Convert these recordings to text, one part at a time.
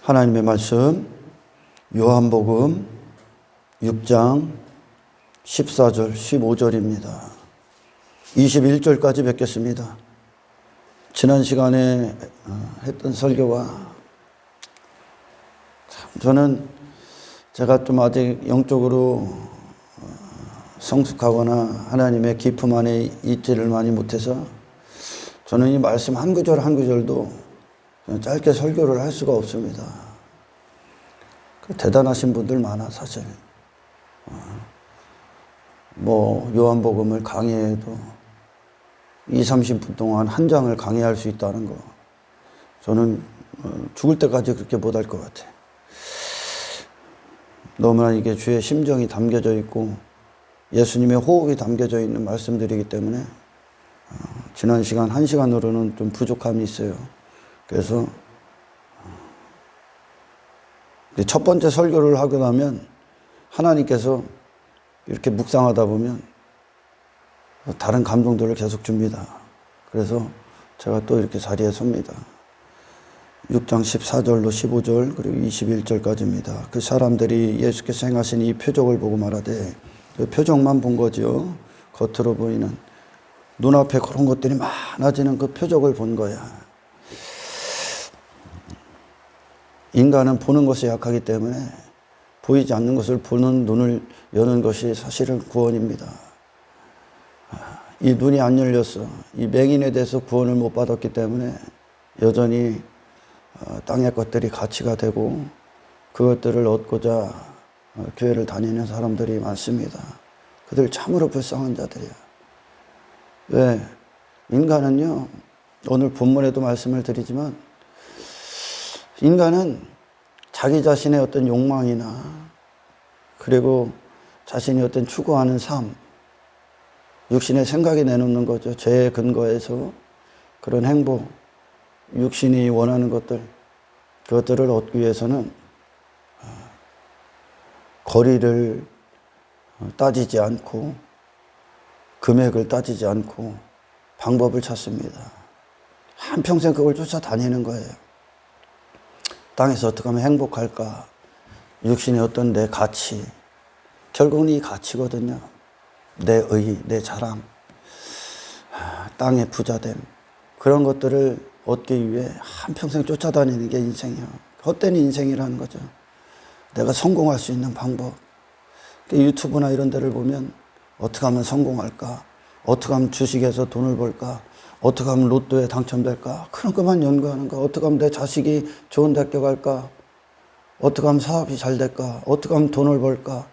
하나님의 말씀 요한복음 6장 14절 15절입니다. 21절까지 뵙겠습니다. 지난 시간에 했던 설교가 저는 제가 좀 아직 영적으로 성숙하거나 하나님의 기품 안에 있지를 많이 못해서 저는 이 말씀 한 구절 한 구절도 짧게 설교를 할 수가 없습니다. 대단하신 분들 많아 사실. 요한복음을 강의해도 20-30분 동안 한 장을 강의할 수 있다는 거 저는 죽을 때까지 그렇게 못할 것 같아요. 너무나 이게 주의 심정이 담겨져 있고 예수님의 호흡이 담겨져 있는 말씀들이기 때문에 지난 시간 1시간으로는 좀 부족함이 있어요. 그래서 첫 번째 설교를 하고 나면 하나님께서 이렇게 묵상하다 보면 다른 감동들을 계속 줍니다. 그래서 제가 또 이렇게 자리에 섭니다. 6장 14절로 15절 그리고 21절까지입니다. 그 사람들이 예수께서 행하신 이 표적을 보고 말하되, 그 표적만 본 거죠. 겉으로 보이는 눈앞에 그런 것들이 많아지는 그 표적을 본 거야. 인간은 보는 것에 약하기 때문에 보이지 않는 것을 보는 눈을 여는 것이 사실은 구원입니다. 이 눈이 안 열렸어. 이 맹인에 대해서 구원을 못 받았기 때문에 여전히 땅의 것들이 가치가 되고 그것들을 얻고자 교회를 다니는 사람들이 많습니다. 그들 참으로 불쌍한 자들이야. 왜? 인간은요, 오늘 본문에도 말씀을 드리지만 인간은 자기 자신의 어떤 욕망이나 그리고 자신이 어떤 추구하는 삶, 육신의 생각이 내놓는 거죠. 죄의 근거에서 그런 행복, 육신이 원하는 것들, 그것들을 얻기 위해서는 거리를 따지지 않고 금액을 따지지 않고 방법을 찾습니다. 한평생 그걸 쫓아다니는 거예요. 땅에서 어떻게 하면 행복할까? 육신의 어떤 내 가치, 결국은 이 가치거든요. 내 의, 내 자랑, 땅의 부자됨, 그런 것들을 얻기 위해 한평생 쫓아다니는 게 인생이에요. 헛된 인생이라는 거죠. 내가 성공할 수 있는 방법. 유튜브나 이런 데를 보면 어떻게 하면 성공할까? 어떻게 하면 주식에서 돈을 벌까? 어떻게 하면 로또에 당첨될까? 그런 것만 연구하는 거. 어떻게 하면 내 자식이 좋은 대학교 갈까? 어떻게 하면 사업이 잘 될까? 어떻게 하면 돈을 벌까?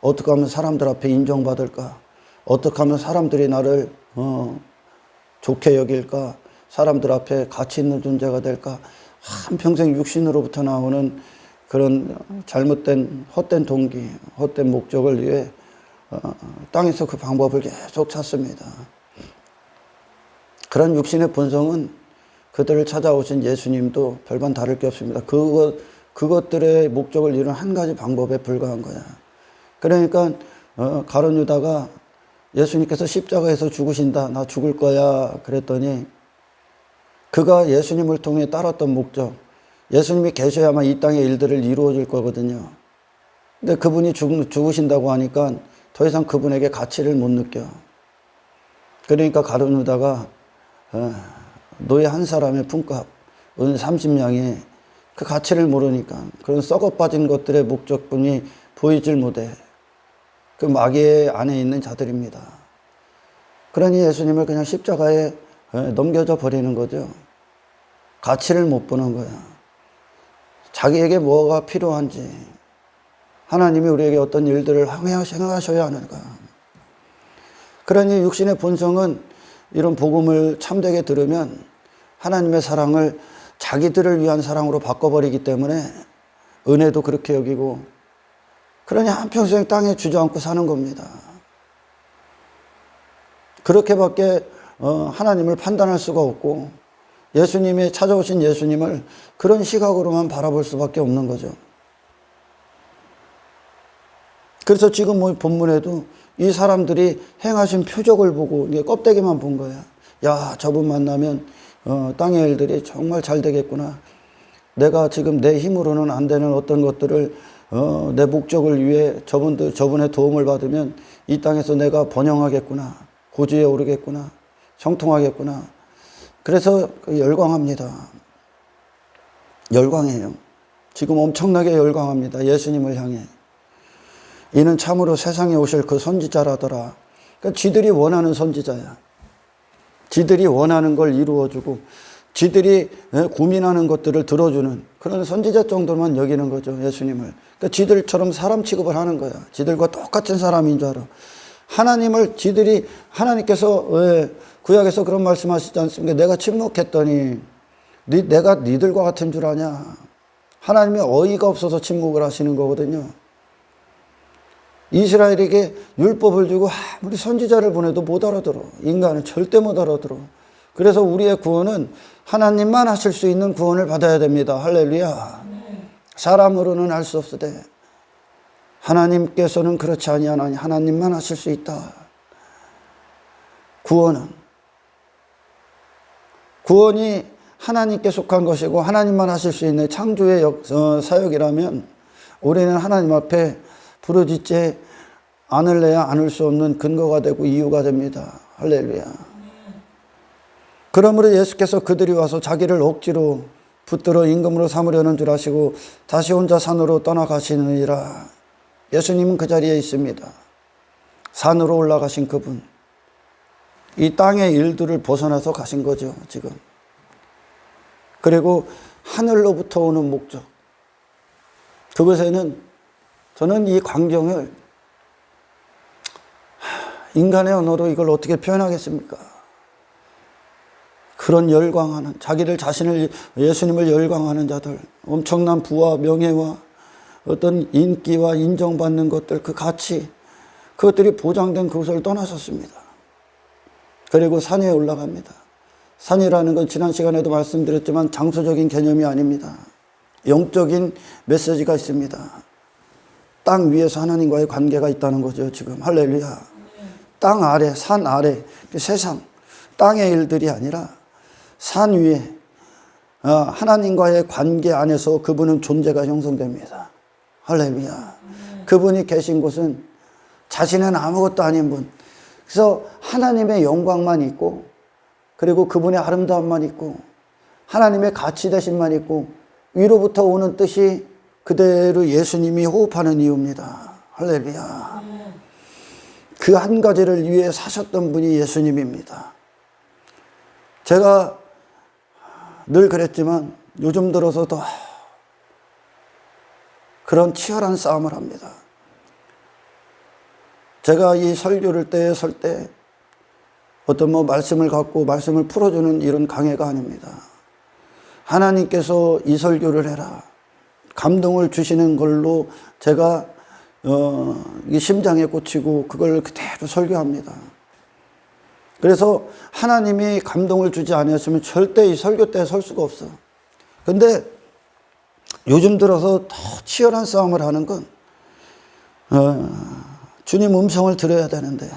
어떻게 하면 사람들 앞에 인정받을까? 어떻게 하면 사람들이 나를 좋게 여길까? 사람들 앞에 가치 있는 존재가 될까? 한평생 육신으로부터 나오는 그런 잘못된 헛된 동기, 헛된 목적을 위해 땅에서 그 방법을 계속 찾습니다. 그런 육신의 본성은 그들을 찾아오신 예수님도 별반 다를 게 없습니다. 그것들의 목적을 이루는 한 가지 방법에 불과한 거야. 그러니까 가룟 유다가 예수님께서 십자가에서 죽으신다, 나 죽을 거야 그랬더니 그가 예수님을 통해 따랐던 목적, 예수님이 계셔야만 이 땅의 일들을 이루어질 거거든요. 근데 그분이 죽으신다고 하니까 더 이상 그분에게 가치를 못 느껴. 그러니까 가룟 유다가 노예 한 사람의 품값, 은 30냥에 그 가치를 모르니까 그런 썩어 빠진 것들의 목적분이 보이질 못해. 그 마귀의 안에 있는 자들입니다. 그러니 예수님을 그냥 십자가에 넘겨져 버리는 거죠. 가치를 못 보는 거야. 자기에게 뭐가 필요한지, 하나님이 우리에게 어떤 일들을 행하셔야 하는가. 그러니 육신의 본성은 이런 복음을 참되게 들으면 하나님의 사랑을 자기들을 위한 사랑으로 바꿔버리기 때문에 은혜도 그렇게 여기고, 그러니 한평생 땅에 주저앉고 사는 겁니다. 그렇게밖에 하나님을 판단할 수가 없고 예수님이 찾아오신 예수님을 그런 시각으로만 바라볼 수밖에 없는 거죠. 그래서 지금 본문에도 이 사람들이 행하신 표적을 보고 껍데기만 본 거야. 야, 저분 만나면 땅의 일들이 정말 잘 되겠구나. 내가 지금 내 힘으로는 안 되는 어떤 것들을 내 목적을 위해 저분의 도움을 받으면 이 땅에서 내가 번영하겠구나, 고지에 오르겠구나, 형통하겠구나. 그래서 열광합니다. 열광해요. 지금 엄청나게 열광합니다. 예수님을 향해. 이는 참으로 세상에 오실 그 선지자라더라. 그러니까 지들이 원하는 선지자야. 지들이 원하는 걸 이루어주고 지들이 고민하는 것들을 들어주는 그런 선지자 정도만 여기는 거죠. 예수님을. 그러니까 지들처럼 사람 취급을 하는 거야. 지들과 똑같은 사람인 줄 알아. 하나님께서 왜 구약에서 그런 말씀하시지 않습니까? 내가 침묵했더니 내가 니들과 같은 줄 아냐. 하나님이 어이가 없어서 침묵을 하시는 거거든요. 이스라엘에게 율법을 주고 아무리 선지자를 보내도 못 알아들어. 인간은 절대 못 알아들어. 그래서 우리의 구원은 하나님만 하실 수 있는 구원을 받아야 됩니다. 할렐루야. 사람으로는 할 수 없으되 하나님께서는 그렇지 아니하나니 하나님만 하실 수 있다. 구원이 하나님께 속한 것이고 하나님만 하실 수 있는 창조의 사역이라면 우리는 하나님 앞에 부르짖지 않을래야 않을 수 없는 근거가 되고 이유가 됩니다. 할렐루야. 그러므로 예수께서 그들이 와서 자기를 억지로 붙들어 임금으로 삼으려는 줄 아시고 다시 혼자 산으로 떠나가시느니라. 예수님은 그 자리에 있습니다. 산으로 올라가신 그분. 이 땅의 일들을 벗어나서 가신 거죠, 지금. 그리고 하늘로부터 오는 목적. 그것에는 저는 이 광경을 인간의 언어로 이걸 어떻게 표현하겠습니까? 그런 열광하는, 자신을, 예수님을 열광하는 자들, 엄청난 부와 명예와 어떤 인기와 인정받는 것들, 그 가치, 그것들이 보장된 그곳을 떠나셨습니다. 그리고 산에 올라갑니다. 산이라는 건 지난 시간에도 말씀드렸지만 장소적인 개념이 아닙니다. 영적인 메시지가 있습니다. 땅 위에서 하나님과의 관계가 있다는 거죠, 지금. 할렐루야. 땅 아래, 산 아래, 세상, 땅의 일들이 아니라 산 위에 하나님과의 관계 안에서 그분은 존재가 형성됩니다. 할렐루야. 그분이 계신 곳은 자신은 아무것도 아닌 분. 그래서 하나님의 영광만 있고 그리고 그분의 아름다움만 있고 하나님의 가치 되심만 있고 위로부터 오는 뜻이 그대로 예수님이 호흡하는 이유입니다. 할렐루야. 그 한 가지를 위해 사셨던 분이 예수님입니다. 제가 늘 그랬지만 요즘 들어서 더 그런 치열한 싸움을 합니다. 제가 이 설교를 설 때 어떤 말씀을 갖고 말씀을 풀어주는 이런 강해가 아닙니다. 하나님께서 이 설교를 해라. 감동을 주시는 걸로 제가 이 심장에 꽂히고 그걸 그대로 설교합니다. 그래서 하나님이 감동을 주지 않았으면 절대 이 설교 때 설 수가 없어. 근데 요즘 들어서 더 치열한 싸움을 하는 건 주님 음성을 들어야 되는데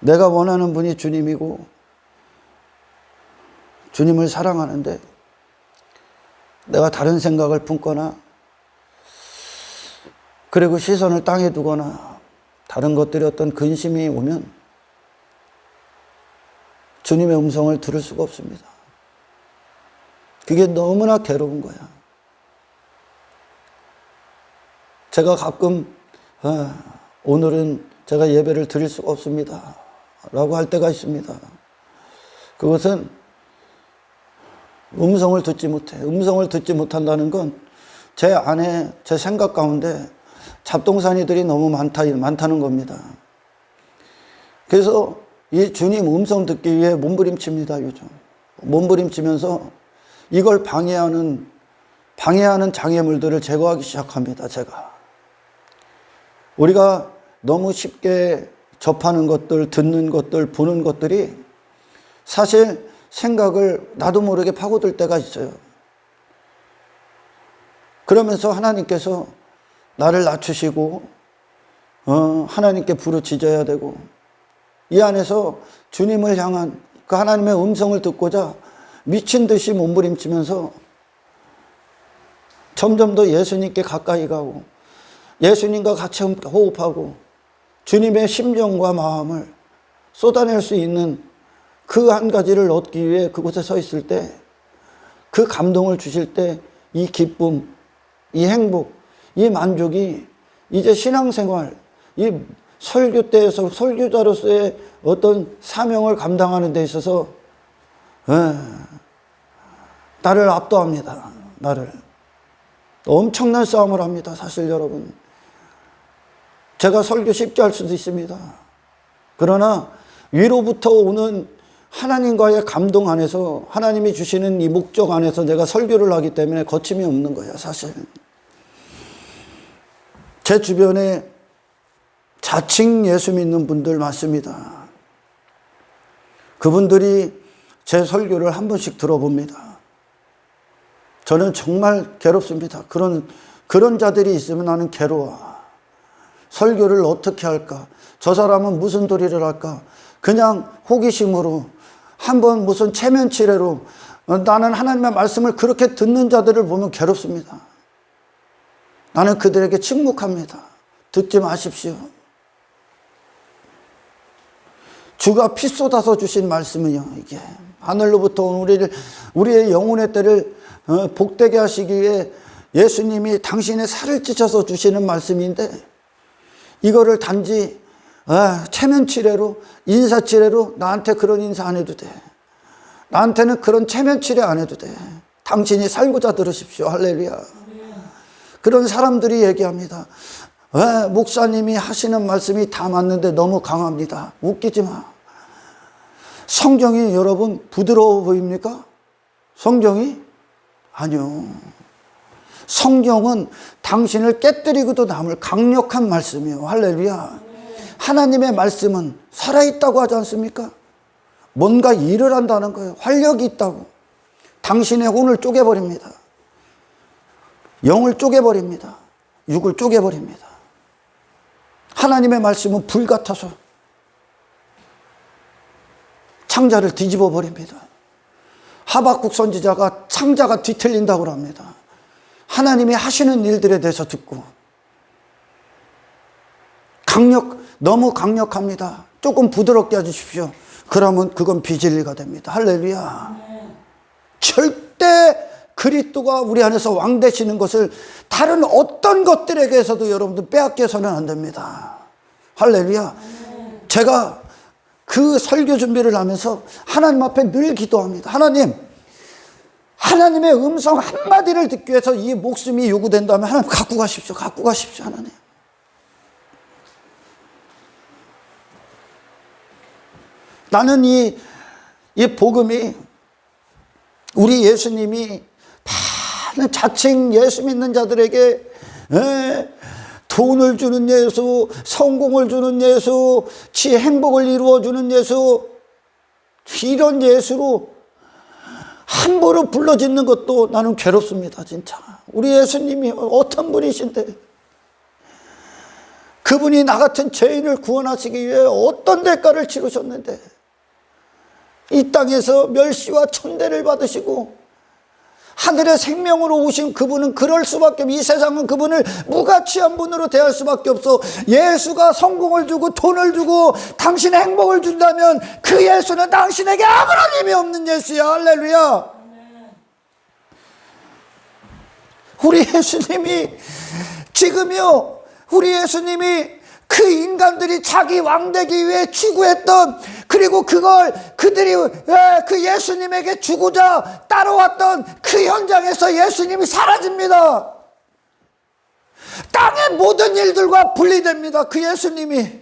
내가 원하는 분이 주님이고 주님을 사랑하는데 내가 다른 생각을 품거나 그리고 시선을 땅에 두거나 다른 것들이 어떤 근심이 오면 주님의 음성을 들을 수가 없습니다. 그게 너무나 괴로운 거야. 제가 가끔 오늘은 제가 예배를 드릴 수가 없습니다 라고 할 때가 있습니다. 그것은 음성을 듣지 못해. 음성을 듣지 못한다는 건 제 안에 제 생각 가운데 잡동사니들이 너무 많다는 겁니다. 그래서 이 주님 음성 듣기 위해 몸부림칩니다, 요즘. 몸부림치면서 이걸 방해하는 장애물들을 제거하기 시작합니다, 제가. 우리가 너무 쉽게 접하는 것들, 듣는 것들, 보는 것들이 사실 생각을 나도 모르게 파고들 때가 있어요. 그러면서 하나님께서 나를 낮추시고 하나님께 부르짖어야 되고 이 안에서 주님을 향한 그 하나님의 음성을 듣고자 미친 듯이 몸부림치면서 점점 더 예수님께 가까이 가고 예수님과 같이 호흡하고 주님의 심정과 마음을 쏟아낼 수 있는 그 한 가지를 얻기 위해 그곳에 서 있을 때, 그 감동을 주실 때 이 기쁨, 이 행복, 이 만족이 이제 신앙생활, 이 설교 때에서 설교자로서의 어떤 사명을 감당하는 데 있어서 나를 압도합니다. 나를. 엄청난 싸움을 합니다. 사실 여러분. 제가 설교 쉽게 할 수도 있습니다. 그러나 위로부터 오는 하나님과의 감동 안에서, 하나님이 주시는 이 목적 안에서 내가 설교를 하기 때문에 거침이 없는 거예요, 사실. 제 주변에 자칭 예수 믿는 분들 많습니다. 그분들이 제 설교를 한 번씩 들어봅니다. 저는 정말 괴롭습니다. 그런 자들이 있으면 나는 괴로워. 설교를 어떻게 할까? 저 사람은 무슨 도리를 할까? 그냥 호기심으로 한번 무슨 체면치레로 나는 하나님의 말씀을 그렇게 듣는 자들을 보면 괴롭습니다. 나는 그들에게 침묵합니다. 듣지 마십시오. 주가 피 쏟아서 주신 말씀은요, 이게 하늘로부터 우리의 영혼의 때를 복되게 하시기 위해 예수님이 당신의 살을 찢어서 주시는 말씀인데, 이거를 단지 체면치레로, 인사치레로 나한테 그런 인사 안 해도 돼. 나한테는 그런 체면치레 안 해도 돼. 당신이 살고자 들으십시오. 할렐루야. 그런 사람들이 얘기합니다. 목사님이 하시는 말씀이 다 맞는데 너무 강합니다. 웃기지 마. 성경이 여러분 부드러워 보입니까? 성경이? 아니요. 성경은 당신을 깨뜨리고도 남을 강력한 말씀이에요. 할렐루야. 하나님의 말씀은 살아있다고 하지 않습니까? 뭔가 일을 한다는 거예요. 활력이 있다고. 당신의 혼을 쪼개버립니다. 영을 쪼개버립니다. 육을 쪼개버립니다. 하나님의 말씀은 불 같아서 창자를 뒤집어 버립니다. 하박국 선지자가 창자가 뒤틀린다고 합니다. 하나님이 하시는 일들에 대해서 듣고. 너무 강력합니다. 조금 부드럽게 해주십시오. 그러면 그건 비진리가 됩니다. 할렐루야. 절대 그리스도가 우리 안에서 왕 되시는 것을 다른 어떤 것들에게서도 여러분들 빼앗겨서는 안 됩니다. 할렐루야. 제가 그 설교 준비를 하면서 하나님 앞에 늘 기도합니다. 하나님의 음성 한마디를 듣기 위해서 이 목숨이 요구된다면 하나님 갖고 가십시오. 갖고 가십시오. 하나님. 나는 이 복음이, 우리 예수님이 많은 자칭 예수 믿는 자들에게 돈을 주는 예수, 성공을 주는 예수, 행복을 이루어주는 예수, 이런 예수로 함부로 불러짓는 것도 나는 괴롭습니다. 진짜 우리 예수님이 어떤 분이신데, 그분이 나 같은 죄인을 구원하시기 위해 어떤 대가를 치르셨는데, 이 땅에서 멸시와 천대를 받으시고 하늘의 생명으로 오신 그분은 그럴 수밖에 없어. 이 세상은 그분을 무가치한 분으로 대할 수밖에 없어. 예수가 성공을 주고 돈을 주고 당신의 행복을 준다면 그 예수는 당신에게 아무런 의미 없는 예수야. 할렐루야. 우리 예수님이 지금요, 우리 예수님이 그 인간들이 자기 왕 되기 위해 추구했던, 그리고 그걸 그들이 그 예수님에게 주고자 따라왔던 그 현장에서 예수님이 사라집니다. 땅의 모든 일들과 분리됩니다. 그 예수님이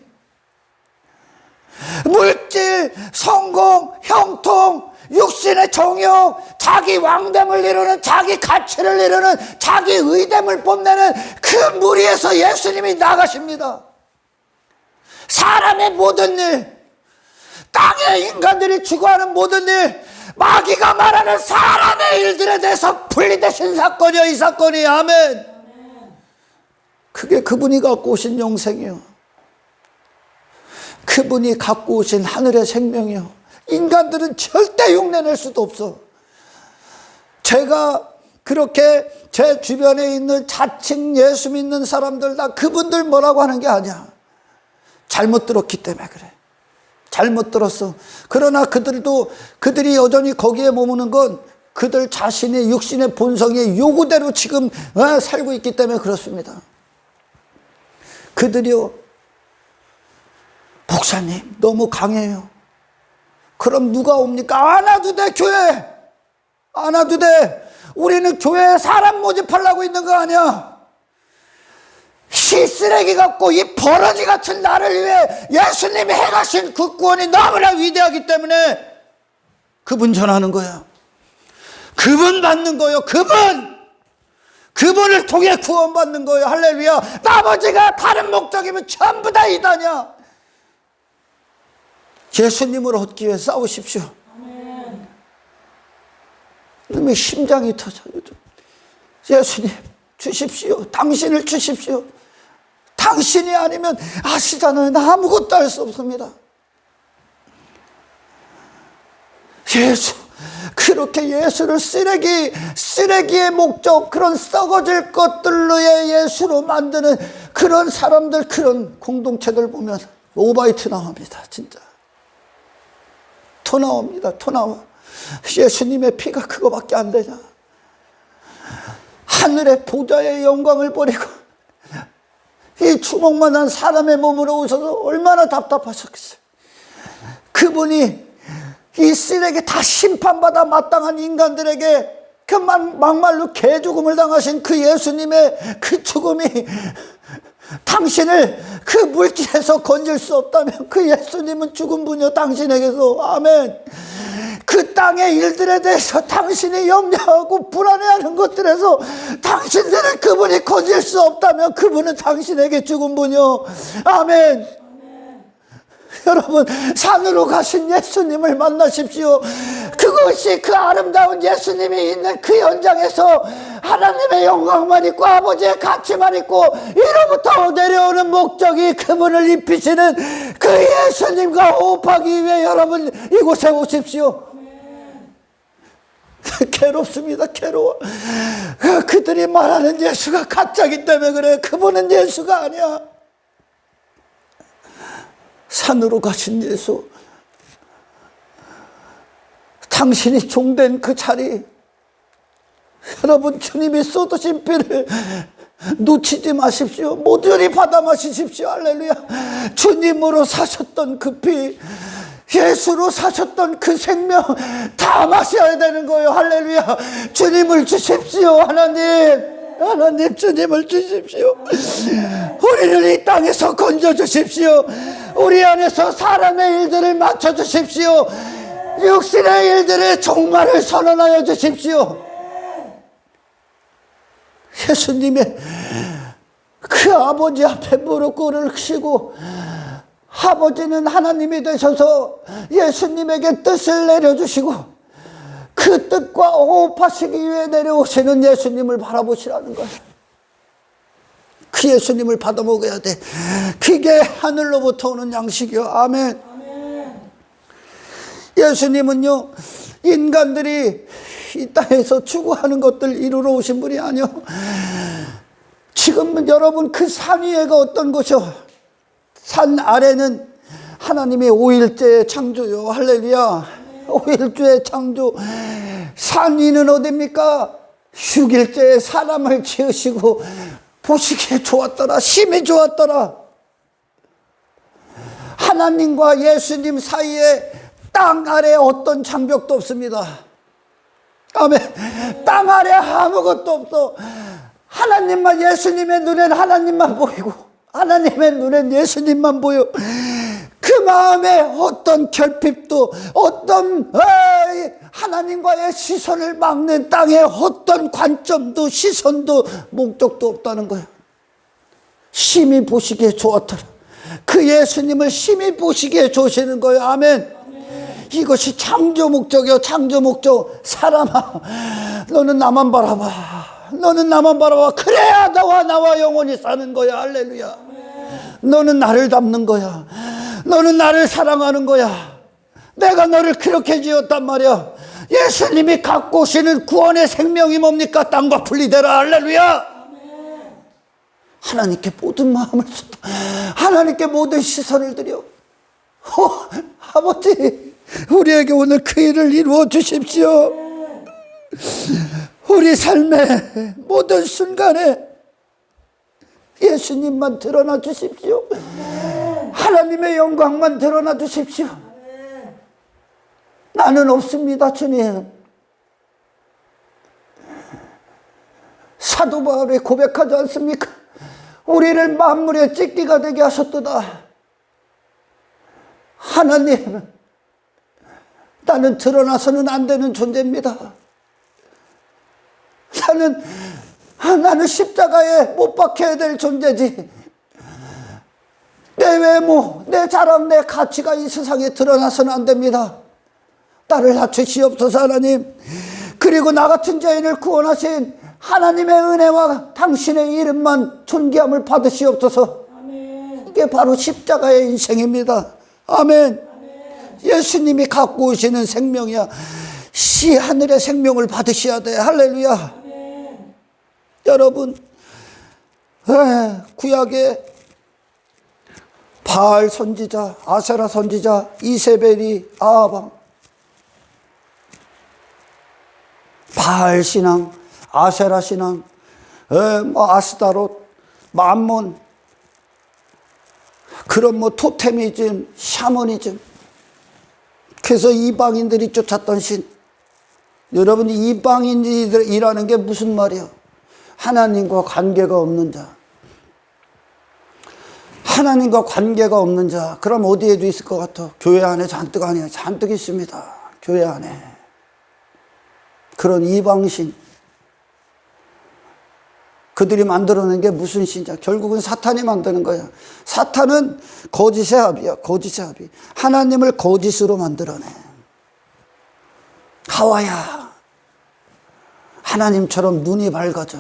물질, 성공, 형통, 육신의 정욕, 자기 왕됨을 이루는, 자기 가치를 이루는, 자기 의됨을 뽐내는 그 무리에서 예수님이 나가십니다. 사람의 모든 일, 땅의 인간들이 추구하는 모든 일, 마귀가 말하는 사람의 일들에 대해서 분리되신 사건이요, 이 사건이. 아멘. 그게 그분이 갖고 오신 영생이요, 그분이 갖고 오신 하늘의 생명이요. 인간들은 절대 흉내낼 수도 없어. 제가 그렇게 제 주변에 있는 자칭 예수 믿는 사람들 다 그분들 뭐라고 하는 게 아니야. 잘못 들었기 때문에 그래. 잘못 들었어. 그러나 그들이 여전히 거기에 머무는 건 그들 자신의 육신의 본성의 요구대로 지금 살고 있기 때문에 그렇습니다. 그들이요, 목사님 너무 강해요. 그럼 누가 옵니까? 안 와도 돼. 교회 안 와도 돼. 우리는 교회에 사람 모집하려고 있는 거 아니야. 시쓰레기 같고 이 버러지 같은 나를 위해 예수님이 행하신 그 구원이 너무나 위대하기 때문에 그분 전하는 거야. 그분 받는 거요. 그분을 통해 구원받는 거예요. 할렐루야. 나머지가 다른 목적이면 전부 다 이단이야. 예수님을 얻기 위해 싸우십시오. 놈의 심장이 터져요. 예수님 주십시오. 당신을 주십시오. 당신이 아니면 아시잖아요. 나 아무것도 할 수 없습니다. 예수, 그렇게 예수를 쓰레기의 목적, 그런 썩어질 것들로의 예수로 만드는 그런 사람들, 그런 공동체들 보면 오바이트 나옵니다. 진짜 토 나옵니다. 토 나와. 예수님의 피가 그거밖에 안 되냐. 하늘의 보좌의 영광을 버리고 이 주먹만한 사람의 몸으로 오셔서 얼마나 답답하셨겠어요. 그분이 이 쓰레기 다 심판받아 마땅한 인간들에게 그 막말로 개죽음을 당하신 그 예수님의 그 죽음이 당신을 그 물질에서 건질 수 없다면 그 예수님은 죽은 분이요 당신에게서. 아멘. 그 땅의 일들에 대해서 당신이 염려하고 불안해하는 것들에서 당신들을 그분이 건질 수 없다면 그분은 당신에게 죽은 분이요. 아멘. 여러분, 산으로 가신 예수님을 만나십시오. 그것이 그 아름다운 예수님이 있는 그 현장에서 하나님의 영광만 있고 아버지의 가치만 있고 이로부터 내려오는 목적이 그분을 입히시는 그 예수님과 호흡하기 위해 여러분 이곳에 오십시오. 괴롭습니다. 괴로워. 그들이 말하는 예수가 가짜기 때문에 그래. 그분은 예수가 아니야. 산으로 가신 예수, 당신이 종된 그 자리, 여러분 주님이 쏟으신 피를 놓치지 마십시오. 모조리 받아 마시십시오. 할렐루야. 주님으로 사셨던 그 피, 예수로 사셨던 그 생명 다 마셔야 되는 거예요. 할렐루야. 주님을 주십시오. 하나님 주님을 주십시오. 우리를 이 땅에서 건져주십시오. 우리 안에서 사람의 일들을 맞춰주십시오. 육신의 일들의 종말을 선언하여 주십시오. 예수님의 그 아버지 앞에 무릎 꿇으시고 아버지는 하나님이 되셔서 예수님에게 뜻을 내려주시고 그 뜻과 호흡하시기 위해 내려오시는 예수님을 바라보시라는 거예요. 그 예수님을 받아 먹어야 돼. 그게 하늘로부터 오는 양식이요. 아멘. 예수님은요, 인간들이 이 땅에서 추구하는 것들 이루러 오신 분이 아니요. 지금 여러분 그 산 위에가 어떤 곳이요? 산 아래는 하나님의 5일째의 창조요. 할렐루야. 5일째의 창조. 산 위는 어디입니까? 6일째에 사람을 지으시고 보시기에 좋았더라. 심히 좋았더라. 하나님과 예수님 사이에 땅 아래 어떤 장벽도 없습니다. 아멘. 땅 아래 아무것도 없어. 하나님만, 예수님의 눈엔 하나님만 보이고 하나님의 눈엔 예수님만 보여. 그 마음에 어떤 결핍도, 어떤 하나님과의 시선을 막는 땅에 어떤 관점도 시선도 목적도 없다는 거예요. 심히 보시기에 좋았더라. 그 예수님을 심히 보시기에 좋으시는 거예요. 아멘. 이것이 창조 목적이요. 창조 목적. 사람아, 너는 나만 바라봐. 너는 나만 바라봐. 그래야 나와 영원히 사는 거야. 할렐루야. 너는 나를 닮는 거야. 너는 나를 사랑하는 거야. 내가 너를 그렇게 지었단 말이야. 예수님이 갖고 오시는 구원의 생명이 뭡니까? 땅과 분리되라. 할렐루야. 하나님께 모든 마음을 쏟아, 하나님께 모든 시선을 드려. 아버지, 우리에게 오늘 그 일을 이루어 주십시오. 우리 삶의 모든 순간에 예수님만 드러나 주십시오. 하나님의 영광만 드러나 주십시오. 나는 없습니다, 주님. 사도 바울이 고백하지 않습니까? 우리를 만물의 찢기가 되게 하셨도다. 하나님, 나는 드러나서는 안 되는 존재입니다. 나는 십자가에 못 박혀야 될 존재지. 내 외모, 내 자랑, 내 가치가 이 세상에 드러나서는 안 됩니다. 나를 낮추시옵소서. 하나님, 그리고 나 같은 죄인을 구원하신 하나님의 은혜와 당신의 이름만 존귀함을 받으시옵소서. 아멘. 이게 바로 십자가의 인생입니다. 아멘. 아멘. 예수님이 갖고 오시는 생명이야. 시 하늘의 생명을 받으셔야 돼. 할렐루야. 아멘. 여러분, 구약의 바알 선지자, 아세라 선지자, 이세벨이, 아합, 바알 신앙, 아세라 신앙, 아스타롯, 만몬, 그런 토테미즘, 샤머니즘. 그래서 이방인들이 쫓았던 신. 여러분, 이방인이라는 게 무슨 말이야? 하나님과 관계가 없는 자. 하나님과 관계가 없는 자. 그럼 어디에도 있을 것 같아? 교회 안에 잔뜩 아니야. 잔뜩 있습니다. 교회 안에. 그런 이방신. 그들이 만들어낸 게 무슨 신이야? 결국은 사탄이 만드는 거야. 사탄은 거짓의 합이야. 거짓의 합이. 하나님을 거짓으로 만들어내. 하와야, 하나님처럼 눈이 밝아져.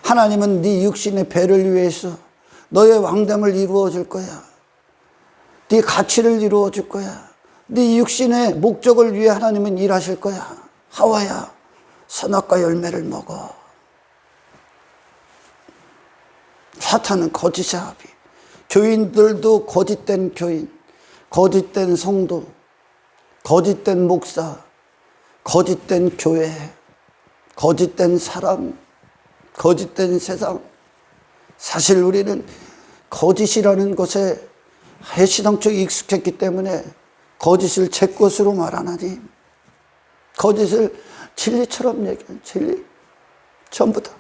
하나님은 네 육신의 배를 위해서 너의 왕됨을 이루어 줄 거야. 네 가치를 이루어 줄 거야. 네 육신의 목적을 위해 하나님은 일하실 거야. 하와야, 선악과 열매를 먹어. 사탄은 거짓의 합이. 교인들도 거짓된 교인, 거짓된 성도, 거짓된 목사, 거짓된 교회, 거짓된 사람, 거짓된 세상. 사실 우리는 거짓이라는 것에 해시당초에 익숙했기 때문에 거짓을 제 것으로 말 안 하니, 거짓을 진리처럼 얘기하는, 진리 전부 다.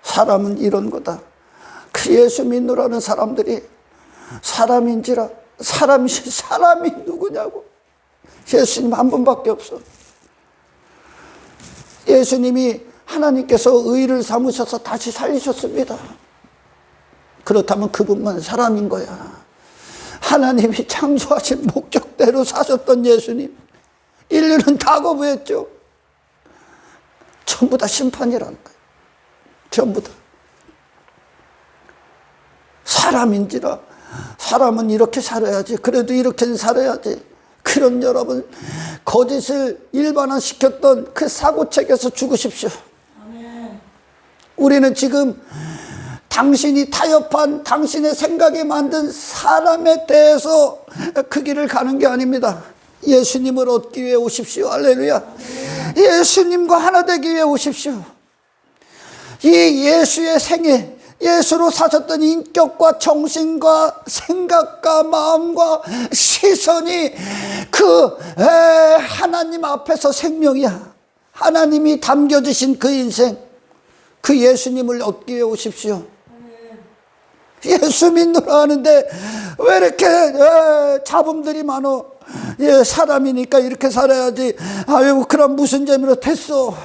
사람은 이런 거다. 그 예수 믿노라는 사람들이 사람인지라, 사람이 누구냐고. 예수님 한 분밖에 없어. 예수님이 하나님께서 의를 삼으셔서 다시 살리셨습니다. 그렇다면 그분만 사람인 거야. 하나님이 창조하신 목적대로 사셨던 예수님, 인류는 다 거부했죠. 전부 다 심판이라는 거예요. 전부 다. 사람인지라, 사람은 이렇게 살아야지, 그래도 이렇게는 살아야지. 그런 여러분, 거짓을 일반화시켰던 그 사고책에서 죽으십시오. 아멘. 우리는 지금 당신이 타협한 당신의 생각이 만든 사람에 대해서 그 길을 가는 게 아닙니다. 예수님을 얻기 위해 오십시오. 할렐루야. 아멘. 예수님과 하나 되기 위해 오십시오. 이 예수의 생애, 예수로 사셨던 인격과 정신과 생각과 마음과 시선이 그 하나님 앞에서 생명이야. 하나님이 담겨주신 그 인생, 그 예수님을 얻기 위해 오십시오. 예수 믿노라 하는데 왜 이렇게 잡음들이 많어? 사람이니까 이렇게 살아야지. 아유, 그럼 무슨 재미로 됐어.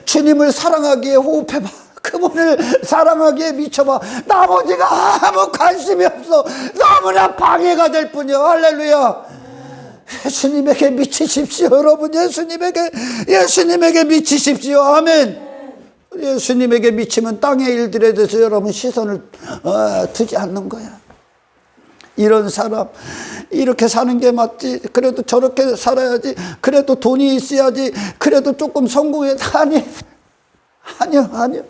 주님을 사랑하기에 호흡해봐. 그분을 사랑하기에 미쳐봐. 나머지가 아무 관심이 없어. 너무나 방해가 될 뿐이야. 할렐루야. 예수님에게 미치십시오. 여러분, 예수님에게 미치십시오. 아멘. 예수님에게 미치면 땅의 일들에 대해서 여러분 시선을 두지 않는 거야. 이런 사람, 이렇게 사는 게 맞지, 그래도 저렇게 살아야지, 그래도 돈이 있어야지, 그래도 조금 성공해. 아니요.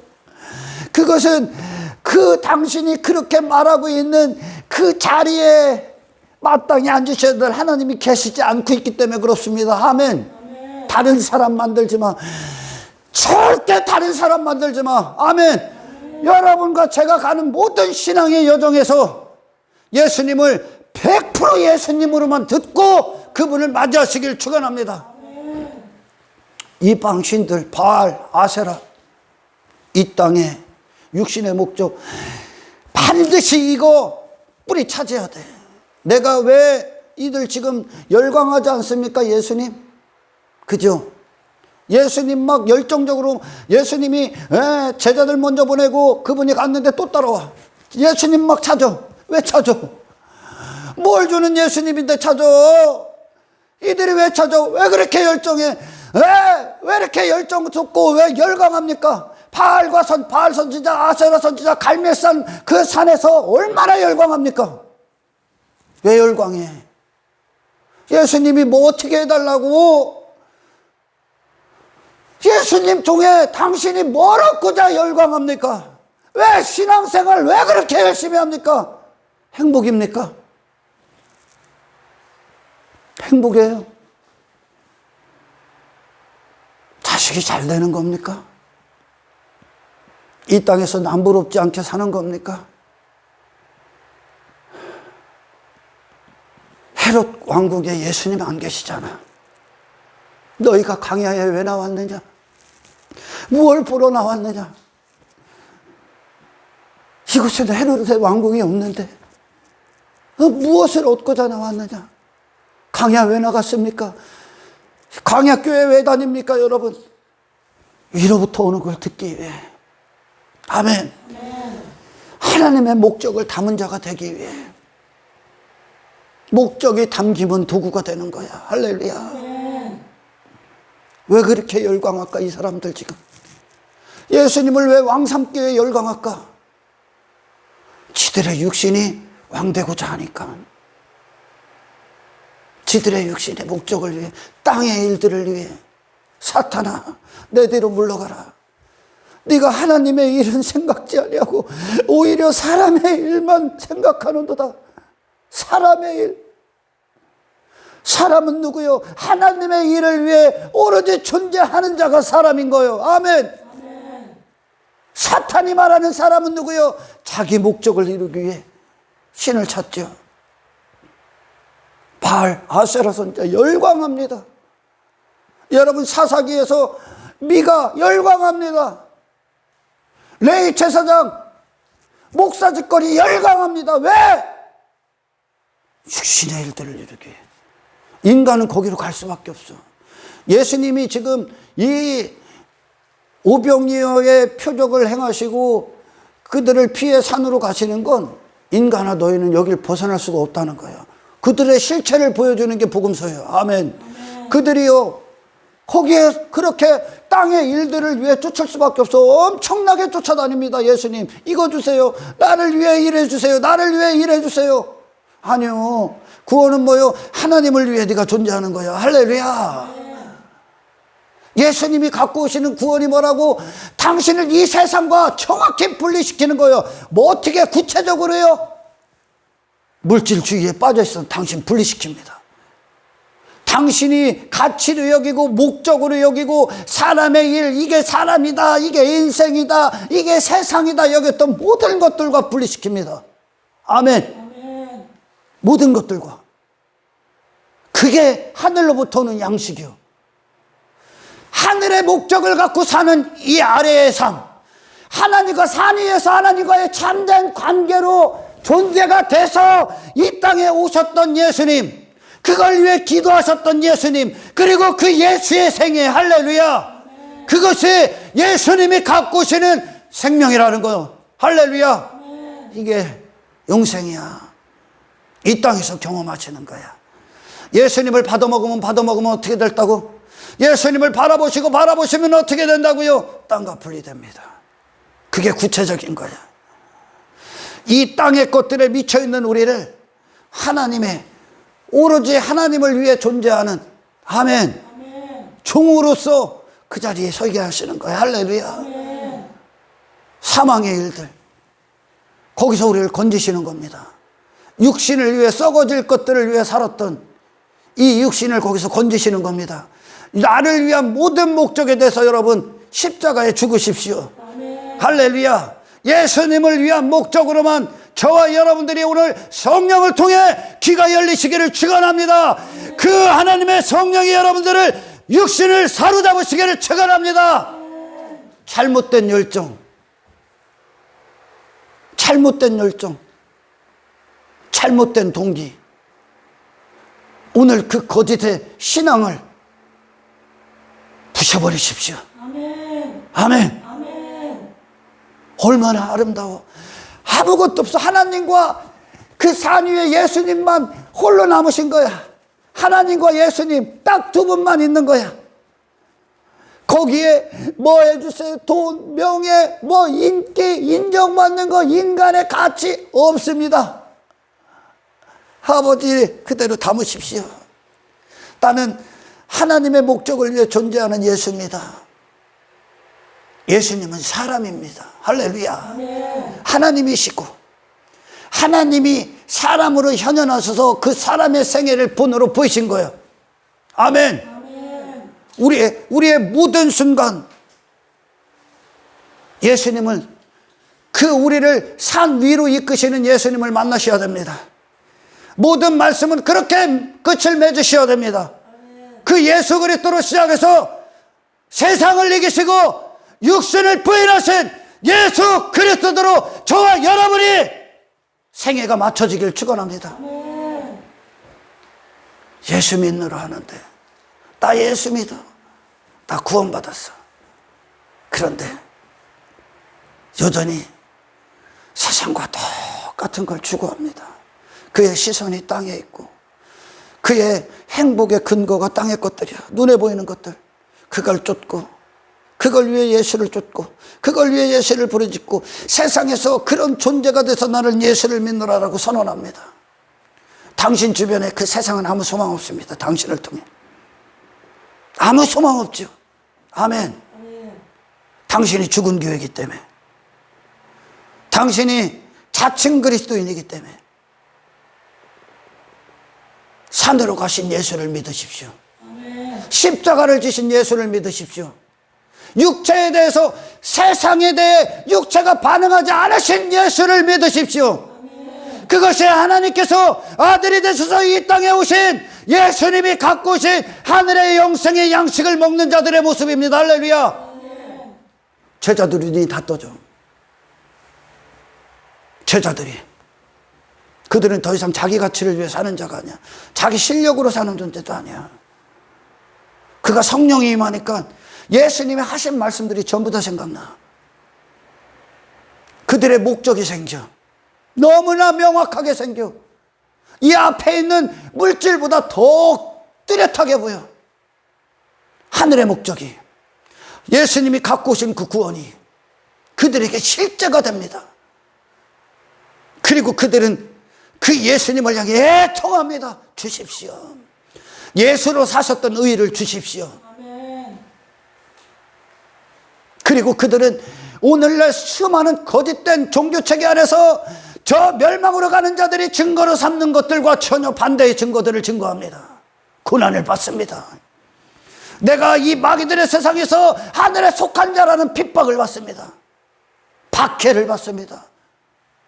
그것은 그 당신이 그렇게 말하고 있는 그 자리에 마땅히 앉으셔야 될 하나님이 계시지 않고 있기 때문에 그렇습니다. 아멘. 다른 사람 만들지 마. 절대 다른 사람 만들지 마. 아멘. 여러분과 제가 가는 모든 신앙의 여정에서 예수님을 100% 예수님으로만 듣고 그분을 맞이하시길 축원합니다. 이방 신들 바알, 아세라, 이 땅에 육신의 목적 반드시 이거 뿌리 차지해야 돼. 내가 왜 이들 지금 열광하지 않습니까? 예수님, 그죠? 예수님 막 열정적으로, 예수님이 제자들 먼저 보내고 그분이 갔는데 또 따라와. 예수님 막 찾아. 왜 찾아? 뭘 주는 예수님인데 찾아? 이들이 왜 찾아? 왜 그렇게 열정해? 왜 이렇게 열정 쏟고 왜 열광합니까? 바알 선지자, 아세라 선지자, 갈멜산 그 산에서 얼마나 열광합니까? 왜 열광해? 예수님이 뭐 어떻게 해달라고? 예수님 중에 당신이 뭘 얻고자 열광합니까? 왜 신앙생활 왜 그렇게 열심히 합니까? 행복입니까? 행복이에요? 자식이 잘 되는 겁니까? 이 땅에서 남부럽지 않게 사는 겁니까? 헤롯 왕국에 예수님 안 계시잖아. 너희가 광야에 왜 나왔느냐? 무엇을 보러 나왔느냐? 이곳에는 헤롯의 왕궁이 없는데 무엇을 얻고자 나왔느냐? 광야 왜 나갔습니까? 광야 교회 왜 다닙니까, 여러분? 위로부터 오는 걸 듣기 위해. 아멘. 하나님의 목적을 담은 자가 되기 위해. 목적이 담기면 도구가 되는 거야. 할렐루야. 왜 그렇게 열광할까, 이 사람들 지금? 예수님을 왜 왕 삼기 위해 열광할까? 지들의 육신이 왕되고자 하니까. 지들의 육신의 목적을 위해, 땅의 일들을 위해. 사탄아, 내 뒤로 물러가라. 네가 하나님의 일은 생각지 아니하고 오히려 사람의 일만 생각하는도다. 사람의 일. 사람은 누구요? 하나님의 일을 위해 오로지 존재하는 자가 사람인 거요. 아멘. 사탄이 말하는 사람은 누구요? 자기 목적을 이루기 위해 신을 찾죠. 바알, 아세라 선지자 열광합니다. 여러분, 사사기에서 미가 열광합니다. 레위 제사장 목사 직거리 열광합니다. 왜? 육신의 일들을 이루기 위해. 인간은 거기로 갈 수밖에 없어. 예수님이 지금 이 오병이어의 표적을 행하시고 그들을 피해 산으로 가시는 건 인간아 너희는 여길 벗어날 수가 없다는 거예요. 그들의 실체를 보여주는 게 복음서예요. 아멘. 그들이요 거기에 그렇게 땅의 일들을 위해 쫓을 수밖에 없어. 엄청나게 쫓아다닙니다. 예수님 이거 주세요. 나를 위해 일해 주세요. 나를 위해 일해 주세요. 아니요. 구원은 뭐요? 하나님을 위해 네가 존재하는 거야. 할렐루야. 예수님이 갖고 오시는 구원이 뭐라고? 당신을 이 세상과 정확히 분리시키는 거예요. 뭐 어떻게 구체적으로요? 물질주의에 빠져있으면 당신 분리시킵니다. 당신이 가치로 여기고 목적으로 여기고 사람의 일, 이게 사람이다, 이게 인생이다, 이게 세상이다 여겼던 모든 것들과 분리시킵니다. 아멘. 모든 것들과. 그게 하늘로부터 오는 양식이요. 하늘의 목적을 갖고 사는 이 아래의 삶, 하나님과 산 위에서 하나님과의 참된 관계로 존재가 돼서 이 땅에 오셨던 예수님, 그걸 위해 기도하셨던 예수님, 그리고 그 예수의 생애, 할렐루야. 그것이 예수님이 갖고 오시는 생명이라는 거요. 할렐루야. 이게 영생이야. 이 땅에서 경험하시는 거야. 예수님을 받아먹으면 어떻게 됐다고? 예수님을 바라보시면 어떻게 된다고요? 땅과 분리됩니다. 그게 구체적인 거야. 이 땅의 것들에 미쳐있는 우리를 하나님의, 오로지 하나님을 위해 존재하는, 아멘, 종으로서 그 자리에 서게 하시는 거예요. 할렐루야. 사망의 일들, 거기서 우리를 건지시는 겁니다. 육신을 위해, 썩어질 것들을 위해 살았던 이 육신을 거기서 건지시는 겁니다. 나를 위한 모든 목적에 대해서 여러분 십자가에 죽으십시오. 할렐루야. 예수님을 위한 목적으로만 저와 여러분들이 오늘 성령을 통해 귀가 열리시기를 축원합니다. 그 하나님의 성령이 여러분들을, 육신을 사로잡으시기를 축원합니다. 잘못된 열정, 잘못된 열정, 잘못된 동기, 오늘 그 거짓의 신앙을 부셔버리십시오. 아멘. 아멘. 아멘. 얼마나 아름다워. 아무것도 없어. 하나님과 그 산 위에 예수님만 홀로 남으신 거야. 하나님과 예수님 딱 두 분만 있는 거야. 거기에 뭐 해주세요, 돈, 명예, 뭐 인기, 인정받는 거, 인간의 가치 없습니다. 아버지 그대로 담으십시오. 나는 하나님의 목적을 위해 존재하는 예수입니다. 예수님은 사람입니다. 할렐루야. 아멘. 하나님이시고 하나님이 사람으로 현현하셔서 그 사람의 생애를 본으로 보이신 거예요. 아멘. 아멘. 우리의 모든 순간 예수님을, 그 우리를 산 위로 이끄시는 예수님을 만나셔야 됩니다. 모든 말씀은 그렇게 끝을 맺으셔야 됩니다. 그 예수 그리스도로 시작해서 세상을 이기시고 육신을 부인하신 예수 그리스도로 저와 여러분이 생애가 맞춰지길 축원합니다. 예수 믿느라 하는데, 나 예수 믿어, 나 구원받았어. 그런데 여전히 세상과 똑같은 걸 추구합니다. 그의 시선이 땅에 있고 그의 행복의 근거가 땅의 것들이야. 눈에 보이는 것들, 그걸 쫓고, 그걸 위해 예수를 쫓고, 그걸 위해 예수를 부르짖고, 세상에서 그런 존재가 돼서 나는 예수를 믿노라라고 선언합니다. 당신 주변에 그 세상은 아무 소망 없습니다. 당신을 통해 아무 소망 없죠. 아멘. 당신이 죽은 교회이기 때문에, 당신이 자칭 그리스도인이기 때문에 산으로 가신 예수를 믿으십시오. 아멘. 십자가를 지신 예수를 믿으십시오. 육체에 대해서, 세상에 대해 육체가 반응하지 않으신 예수를 믿으십시오. 아멘. 그것이 하나님께서 아들이 되셔서 이 땅에 오신 예수님이 갖고 오신 하늘의 영생의 양식을 먹는 자들의 모습입니다. 할렐루야. 아멘. 제자들이 눈이 다 떠져. 제자들이, 그들은 더 이상 자기 가치를 위해 사는 자가 아니야. 자기 실력으로 사는 존재도 아니야. 그가 성령이 임하니까 예수님이 하신 말씀들이 전부 다 생각나. 그들의 목적이 생겨. 너무나 명확하게 생겨. 이 앞에 있는 물질보다 더 뚜렷하게 보여. 하늘의 목적이, 예수님이 갖고 오신 그 구원이 그들에게 실제가 됩니다. 그리고 그들은 그 예수님을 향해 애통합니다. 주십시오. 예수로 사셨던 의의를 주십시오. 아멘. 그리고 그들은 오늘날 수많은 거짓된 종교체계 안에서 저 멸망으로 가는 자들이 증거로 삼는 것들과 전혀 반대의 증거들을 증거합니다. 고난을 받습니다. 내가 이 마귀들의 세상에서 하늘에 속한 자라는 핍박을 받습니다. 박해를 받습니다.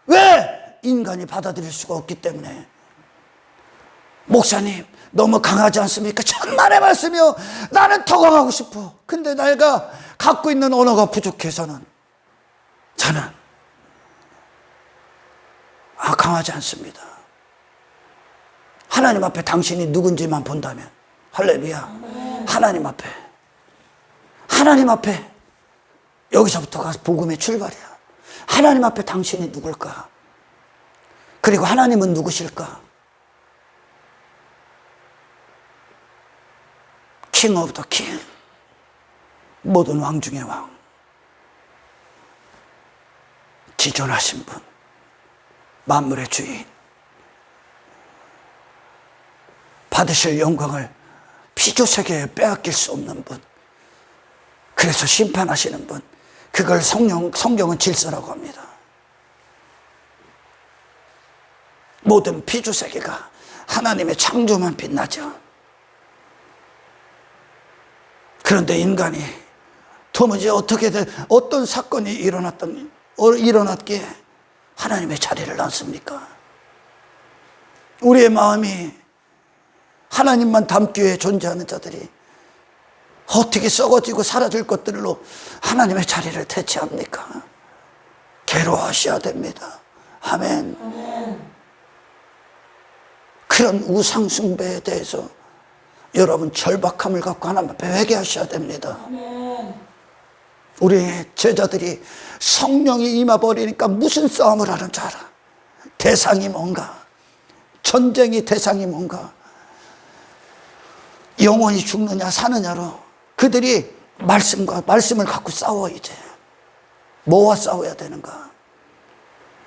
왜? 인간이 받아들일 수가 없기 때문에. 목사님 너무 강하지 않습니까? 천만의 말씀이요. 나는 더 강하고 싶어. 근데 내가 갖고 있는 언어가 부족해서는 저는 강하지 않습니다. 하나님 앞에 당신이 누군지만 본다면, 할렐루야. 하나님 앞에 여기서부터가 복음의 출발이야. 하나님 앞에 당신이 누굴까? 그리고 하나님은 누구실까? 킹 오브 더 킹, 모든 왕 중의 왕, 지존하신 분, 만물의 주인, 받으실 영광을 피조세계에 빼앗길 수 없는 분, 그래서 심판하시는 분, 그걸 성경은 질서라고 합니다. 모든 피조세계가 하나님의 창조만 빛나죠. 그런데 인간이 도무지 어떤 사건이 일어났기에 하나님의 자리를 않습니까? 우리의 마음이 하나님만 담기 위해 존재하는 자들이 어떻게 썩어지고 사라질 것들로 하나님의 자리를 대체합니까? 괴로워하셔야 됩니다. 아멘. 아멘. 그런 우상 숭배에 대해서 여러분 절박함을 갖고 하나님 앞에 회개하셔야 됩니다. 아멘. 우리 제자들이 성령이 임해버리니까 무슨 싸움을 하는 줄 알아? 대상이 뭔가? 전쟁이 대상이 뭔가? 영원히 죽느냐 사느냐로 그들이 말씀을 갖고 싸워. 이제 뭐와 싸워야 되는가?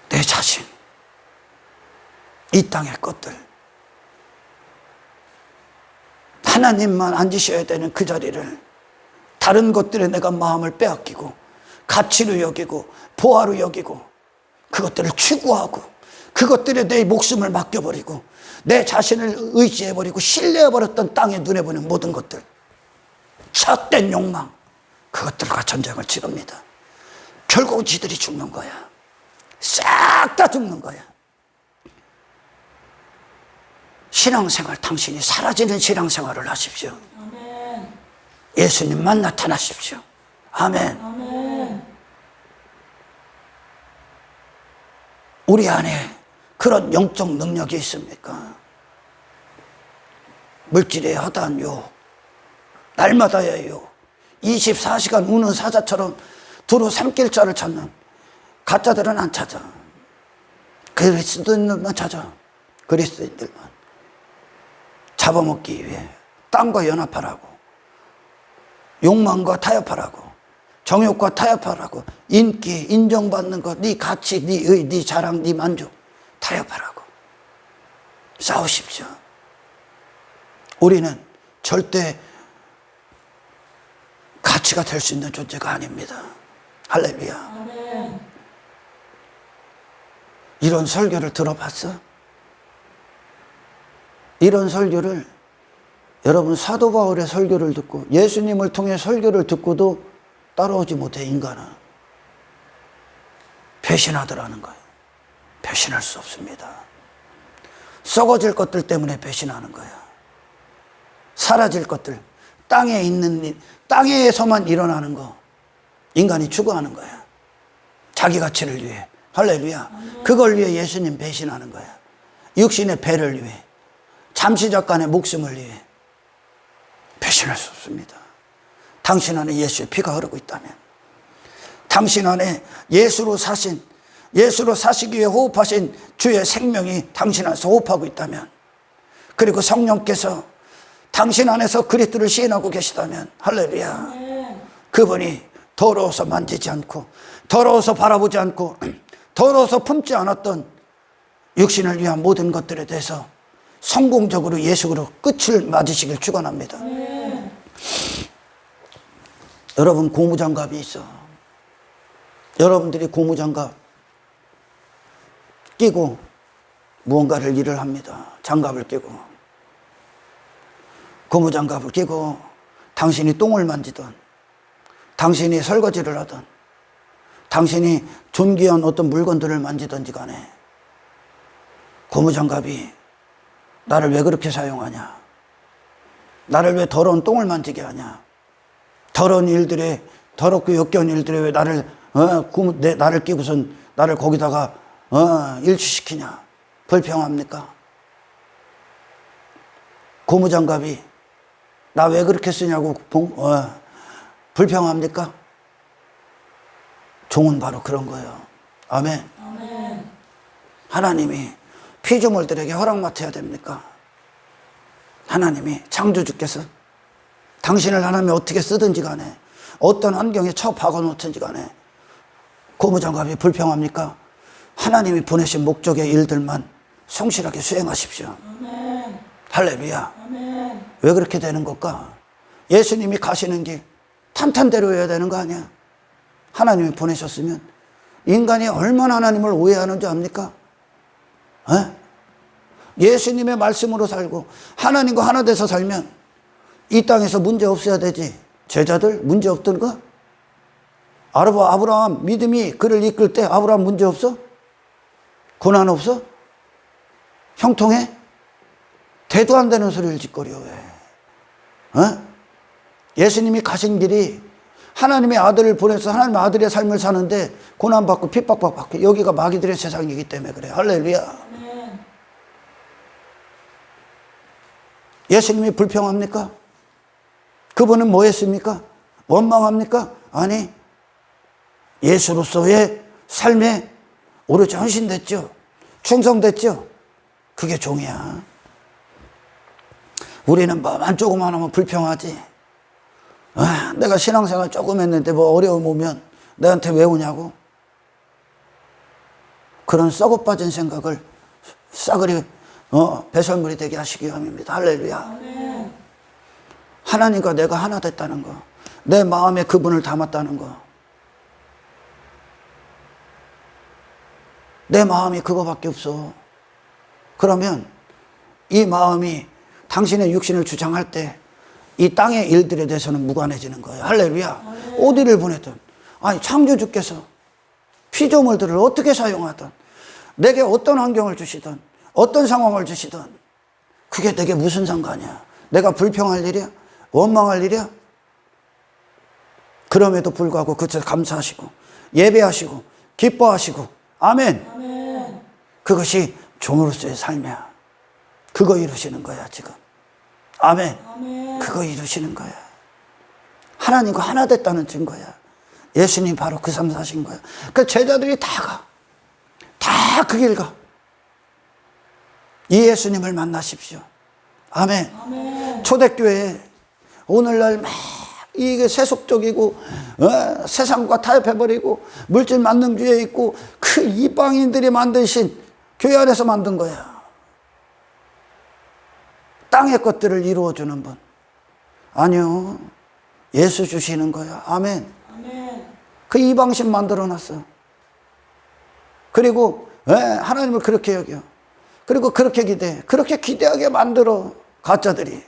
내 자신, 이 땅의 것들, 하나님만 앉으셔야 되는 그 자리를 다른 것들에 내가 마음을 빼앗기고 가치로 여기고 보화로 여기고 그것들을 추구하고 그것들에 내 목숨을 맡겨버리고 내 자신을 의지해버리고 신뢰해버렸던 땅에 눈에 보는 모든 것들, 헛된 욕망, 그것들과 전쟁을 치릅니다. 결국은 지들이 죽는 거야. 싹 다 죽는 거야. 신앙생활, 당신이 사라지는 신앙생활을 하십시오. 아멘. 예수님만 나타나십시오. 아멘. 아멘. 우리 안에 그런 영적 능력이 있습니까? 물질의 허다한 유혹, 날마다의 유혹, 24시간 우는 사자처럼 두루 삼킬 자를 찾는 가짜들은 안 찾아. 그리스도인들만 찾아. 그리스도인들만 잡아먹기 위해 땅과 연합하라고, 욕망과 타협하라고, 정욕과 타협하라고, 인기, 인정받는 것, 네 가치, 네 의, 네 자랑, 네 만족 타협하라고 싸우십시오. 우리는 절대 가치가 될 수 있는 존재가 아닙니다. 할렐루야. 아멘. 이런 설교를 들어봤어? 이런 설교를 여러분 사도 바울의 설교를 듣고 예수님을 통해 설교를 듣고도 따라오지 못해. 인간은 배신하더라는 거예요. 배신할 수 없습니다. 썩어질 것들 때문에 배신하는 거야. 사라질 것들, 땅에 있는 일, 땅에서만 일어나는 거 인간이 추구하는 거야. 자기 가치를 위해. 할렐루야. 그걸 위해 예수님 배신하는 거야. 육신의 배를 위해, 잠시 잠깐의 목숨을 위해 배신할 수 없습니다. 당신 안에 예수의 피가 흐르고 있다면, 당신 안에 예수로 사시기 위해 호흡하신 주의 생명이 당신 안에서 호흡하고 있다면, 그리고 성령께서 당신 안에서 그리스도를 시인하고 계시다면, 할렐루야. 그분이 더러워서 만지지 않고, 더러워서 바라보지 않고, 더러워서 품지 않았던 육신을 위한 모든 것들에 대해서 성공적으로 예수로 끝을 맞으시길 축원합니다. 여러분, 고무장갑이 있어. 여러분들이 고무장갑 끼고 무언가를 일을 합니다. 장갑을 끼고, 고무장갑을 끼고 당신이 똥을 만지던, 당신이 설거지를 하던, 당신이 존귀한 어떤 물건들을 만지던지 간에 고무장갑이 나를 왜 그렇게 사용하냐? 나를 왜 더러운 똥을 만지게 하냐? 더러운 일들에, 더럽고 역겨운 일들에 왜 나를 끼고선 나를 거기다가 일치시키냐? 불평합니까? 고무장갑이 나 왜 그렇게 쓰냐고 불평합니까? 종은 바로 그런 거예요. 아멘. 아멘. 하나님이 피조물들에게 허락 맡아야 됩니까? 하나님이 창조주께서 당신을 하나님이 어떻게 쓰든지 간에, 어떤 환경에 처 박아놓든지 간에 고무장갑이 불평합니까? 하나님이 보내신 목적의 일들만 성실하게 수행하십시오. 아멘. 할렐루야. 왜 그렇게 되는 걸까? 예수님이 가시는 길 탄탄대로여야 되는 거 아니야? 하나님이 보내셨으면. 인간이 얼마나 하나님을 오해하는 줄 압니까? 예수님의 말씀으로 살고 하나님과 하나 돼서 살면 이 땅에서 문제 없어야 되지. 제자들 문제 없던 거? 아브라함 믿음이 그를 이끌 때 아브라함 문제 없어? 고난 없어? 형통해? 대도 안 되는 소리를 짓거려 왜? 예수님이 가신 길이 하나님의 아들을 보내서 하나님의 아들의 삶을 사는데 고난받고 핍박받고 여기가 마귀들의 세상이기 때문에 그래. 할렐루야. 예수님이 불평합니까? 그분은 뭐 했습니까? 원망합니까? 아니, 예수로서의 삶에 오로지 헌신됐죠. 충성됐죠. 그게 종이야. 우리는 뭐만 조금만 하면 불평하지. 내가 신앙생활 조금 했는데 뭐 어려움 오면 내한테 왜 오냐고. 그런 썩어 빠진 생각을 싸그리 배설물이 되게 하시기 위함입니다. 할렐루야. 하나님과 내가 하나 됐다는 거, 내 마음에 그분을 담았다는 거, 내 마음이 그거밖에 없어. 그러면 이 마음이 당신의 육신을 주장할 때 이 땅의 일들에 대해서는 무관해지는 거예요. 할렐루야. 어디를 보내든, 아니 창조주께서 피조물들을 어떻게 사용하든, 내게 어떤 환경을 주시든 어떤 상황을 주시든 그게 내게 무슨 상관이야. 내가 불평할 일이야? 원망할 일이야? 그럼에도 불구하고 그것을 감사하시고 예배하시고 기뻐하시고 아멘. 그것이 종으로서의 삶이야. 그거 이루시는 거야 지금. 아멘. 그거 이루시는 거야. 하나님과 하나 됐다는 증거야. 예수님 바로 그 삶 사신 거야. 그 제자들이 다 그 길 가. 이 예수님을 만나십시오. 아멘. 초대교회 오늘날 막 이게 세속적이고 세상과 타협해버리고 물질 만능주의에 있고 그 이방인들이 만드신 교회 안에서 만든 거야. 땅의 것들을 이루어주는 분. 아니요. 예수 주시는 거야. 아멘. 그 이방신 만들어놨어. 그리고 하나님을 그렇게 여겨. 그리고 그렇게 기대해. 그렇게 기대하게 만들어 가짜들이.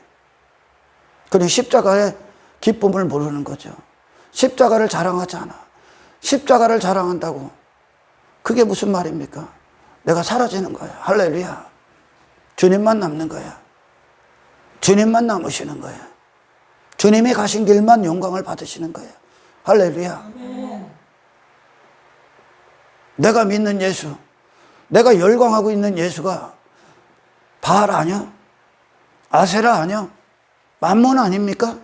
그리고 십자가의 기쁨을 모르는 거죠. 십자가를 자랑하지 않아. 십자가를 자랑한다고 그게 무슨 말입니까? 내가 사라지는 거야. 할렐루야. 주님만 남는 거야. 주님만 남으시는 거야. 주님이 가신 길만 영광을 받으시는 거야. 할렐루야. 내가 믿는 예수, 내가 열광하고 있는 예수가 바알 아니야? 아세라 아니야? 만몬 아닙니까?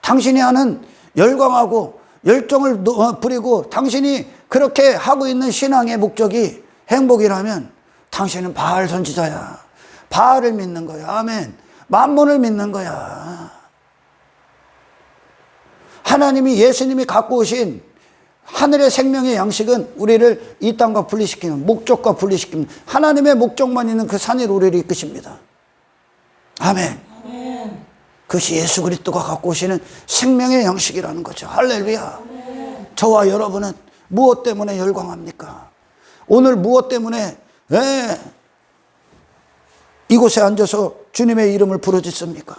당신이 하는 열광하고 열정을 부리고 당신이 그렇게 하고 있는 신앙의 목적이 행복이라면 당신은 바알 선지자야. 바알을 믿는 거야. 아멘. 만몬을 믿는 거야. 하나님이 예수님이 갖고 오신 하늘의 생명의 양식은 우리를 이 땅과 분리시키는 목적과 분리시키는 하나님의 목적만 있는 그 산 위로 우리를 이끄십니다. 아멘. 아멘. 그것이 예수 그리스도가 갖고 오시는 생명의 양식이라는 거죠. 할렐루야. 아멘. 저와 여러분은 무엇 때문에 열광합니까? 오늘 무엇 때문에 이곳에 앉아서 주님의 이름을 부르짖습니까?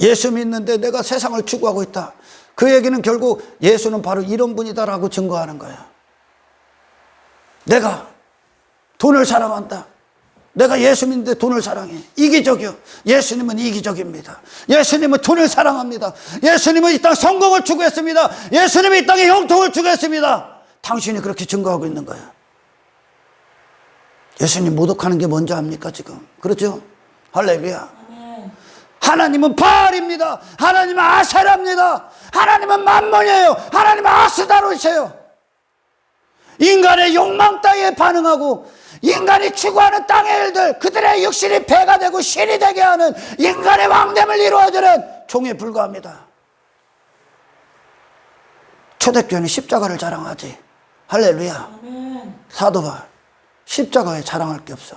예수 믿는데 내가 세상을 추구하고 있다. 그 얘기는 결국 예수는 바로 이런 분이다라고 증거하는 거야. 내가 돈을 사랑한다. 내가 예수 믿는데 돈을 사랑해. 이기적이요. 예수님은 이기적입니다. 예수님은 돈을 사랑합니다. 예수님은 이 땅 성공을 추구했습니다. 예수님은 이 땅에 형통을 추구했습니다. 당신이 그렇게 증거하고 있는 거야. 예수님 모독하는 게 뭔지 압니까 지금? 그렇죠? 할렐루야. 아멘. 하나님은 바알입니다. 하나님은 아세라입니다. 하나님은 만몬이에요. 하나님은 아스다로이세요. 인간의 욕망 따위에 반응하고 인간이 추구하는 땅의 일들, 그들의 육신이 배가 되고 신이 되게 하는 인간의 왕됨을 이루어주는 종에 불과합니다. 초대교회는 십자가를 자랑하지. 할렐루야. 아멘. 사도 바울 십자가에 자랑할 게 없어.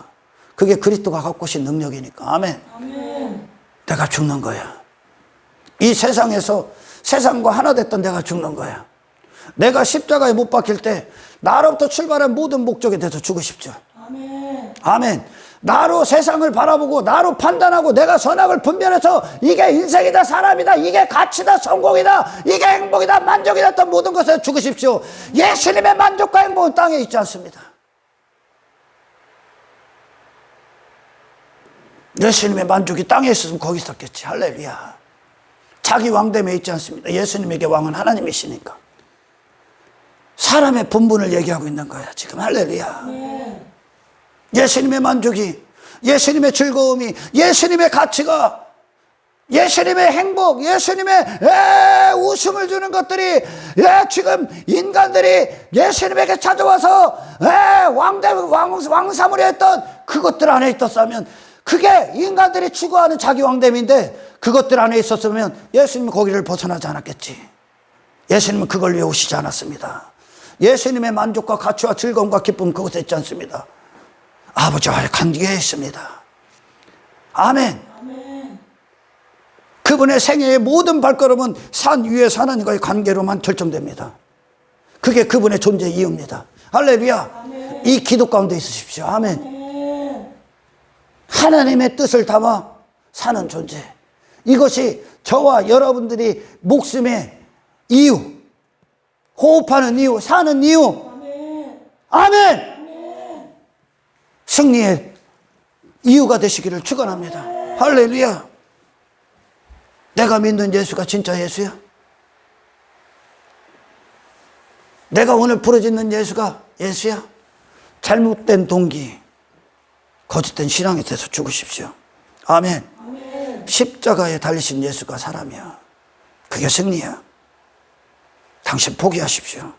그게 그리스도가 갖고 오신 능력이니까. 아멘. 아멘. 내가 죽는 거야. 이 세상에서 세상과 하나 됐던 내가 죽는 거야. 내가 십자가에 못 박힐 때 나로부터 출발한 모든 목적에 대해서 죽으십시오. 아멘. 아멘. 나로 세상을 바라보고 나로 판단하고 내가 선악을 분별해서 이게 인생이다, 사람이다, 이게 가치다, 성공이다, 이게 행복이다, 만족이다 했던 모든 것에 죽으십시오. 예수님의 만족과 행복은 땅에 있지 않습니다. 예수님의 만족이 땅에 있었으면 거기 있었겠지. 할렐루야. 자기 왕됨에 있지 않습니다. 예수님에게 왕은 하나님이시니까. 사람의 분분을 얘기하고 있는 거야 지금. 할렐루야. 예수님의 만족이, 예수님의 즐거움이, 예수님의 가치가, 예수님의 행복, 예수님의 웃음을 주는 것들이 지금 인간들이 예수님에게 찾아와서 왕사물이 했던 그것들 안에 있었다면, 그게 인간들이 추구하는 자기 왕됨인데 그것들 안에 있었으면 예수님은 거기를 벗어나지 않았겠지. 예수님은 그걸 위해 오시지 않았습니다. 예수님의 만족과 가치와 즐거움과 기쁨 그곳에 있지 않습니다. 아버지와의 관계에 있습니다. 아멘. 아멘. 그분의 생애의 모든 발걸음은 산 위에서 하나님과의 관계로만 결정됩니다. 그게 그분의 존재 이유입니다. 할렐루야. 아멘. 이 기도 가운데 있으십시오. 아멘. 아멘. 하나님의 뜻을 담아 사는 존재. 이것이 저와 여러분들이 목숨의 이유, 호흡하는 이유, 사는 이유. 아멘. 아멘. 아멘. 승리의 이유가 되시기를 축원합니다. 할렐루야. 내가 믿는 예수가 진짜 예수야? 내가 오늘 부르짖는 예수가 예수야? 잘못된 동기, 거짓된 신앙에 대해서 죽으십시오. 아멘. 아멘. 십자가에 달리신 예수가 사람이야. 그게 승리야. 당신 포기하십시오.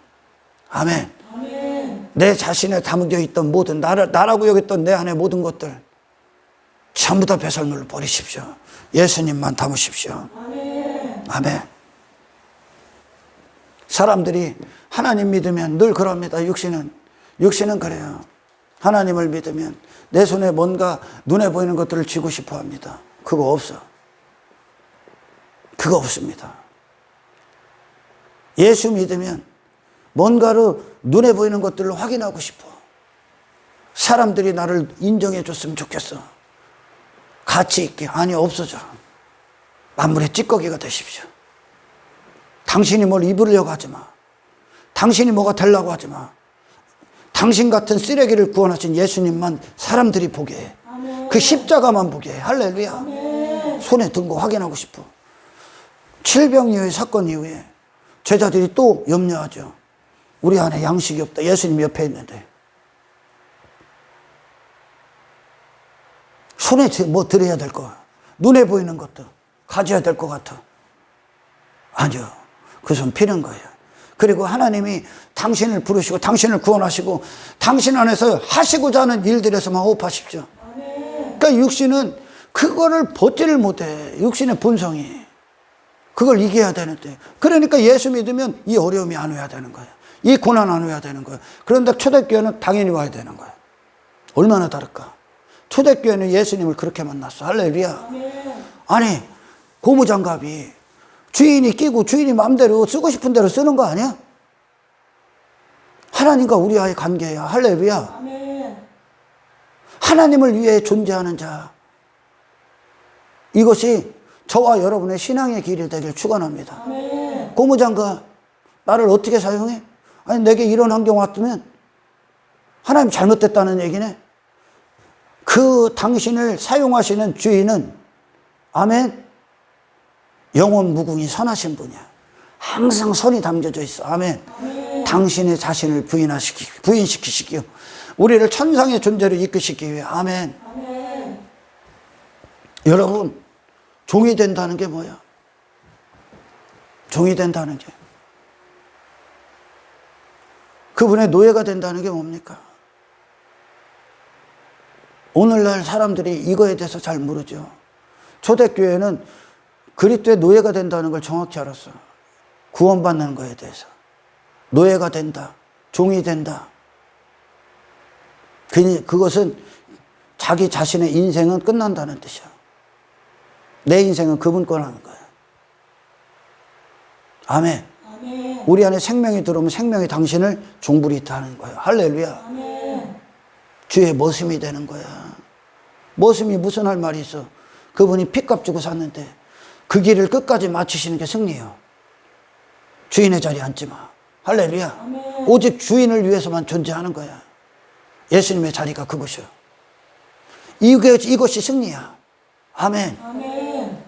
아멘. 아멘. 내 자신에 담겨 있던 모든 나라고 여겼던 내 안의 모든 것들 전부 다 배설물로 버리십시오. 예수님만 담으십시오. 아멘. 아멘. 사람들이 하나님 믿으면 늘 그럽니다. 육신은 그래요. 하나님을 믿으면 내 손에 뭔가 눈에 보이는 것들을 쥐고 싶어 합니다. 그거 없어. 그거 없습니다. 예수 믿으면 뭔가로 눈에 보이는 것들을 확인하고 싶어. 사람들이 나를 인정해 줬으면 좋겠어. 가치 있게. 아니, 없어져. 만물의 찌꺼기가 되십시오. 당신이 뭘 입으려고 하지 마. 당신이 뭐가 되려고 하지 마. 당신 같은 쓰레기를 구원하신 예수님만 사람들이 보게 해. 아멘. 그 십자가만 보게 해. 할렐루야. 아멘. 손에 든 거 확인하고 싶어. 칠병 이후의 사건 이후에 제자들이 또 염려하죠. 우리 안에 양식이 없다. 예수님 옆에 있는데. 손에 뭐 들어야 될 거, 눈에 보이는 것도 가져야 될 것 같아. 아니요. 그 손 피는 거예요. 그리고 하나님이 당신을 부르시고 당신을 구원하시고 당신 안에서 하시고자 하는 일들에서만 호흡하십시오. 그러니까 육신은 그거를 벗지를 못해. 육신의 본성이. 그걸 이겨야 되는데. 그러니까 예수 믿으면 이 어려움이 안 와야 되는 거예요. 이 고난 안 와야 되는 거예요. 그런데 초대교회는 당연히 와야 되는 거예요. 얼마나 다를까? 초대교회는 예수님을 그렇게 만났어. 할렐루야. 아니, 고무장갑이 주인이 끼고 주인이 마음대로 쓰고 싶은 대로 쓰는 거 아니야? 하나님과 우리와의 관계야. 할렐루야. 아멘. 하나님을 위해 존재하는 자. 이것이 저와 여러분의 신앙의 길이 되길 축원합니다. 아멘. 고무장갑 나를 어떻게 사용해? 아니, 내게 이런 환경 왔으면 하나님 잘못됐다는 얘기네. 그 당신을 사용하시는 주인은 아멘, 영원 무궁히 선하신 분이야. 항상 선이 담겨져 있어. 아멘. 아멘. 당신의 자신을 부인시키시기요, 우리를 천상의 존재로 이끄시기 위해. 아멘. 아멘. 여러분, 종이 된다는 게 뭐야? 종이 된다는 게, 그분의 노예가 된다는 게 뭡니까? 오늘날 사람들이 이거에 대해서 잘 모르죠. 초대교회는 그리스도의 노예가 된다는 걸 정확히 알았어. 구원받는 거에 대해서. 노예가 된다. 종이 된다. 그것은 자기 자신의 인생은 끝난다는 뜻이야. 내 인생은 그분 거라는 거야. 아멘. 아멘. 우리 안에 생명이 들어오면 생명이 당신을 종부리타 하는 거야. 할렐루야. 아멘. 주의 머슴이 되는 거야. 머슴이 무슨 할 말이 있어. 그분이 핏값 주고 샀는데 그 길을 끝까지 마치시는 게 승리예요. 주인의 자리에 앉지 마. 할렐루야. 아멘. 오직 주인을 위해서만 존재하는 거야. 예수님의 자리가 그것이요. 이것이 승리야. 아멘. 아멘.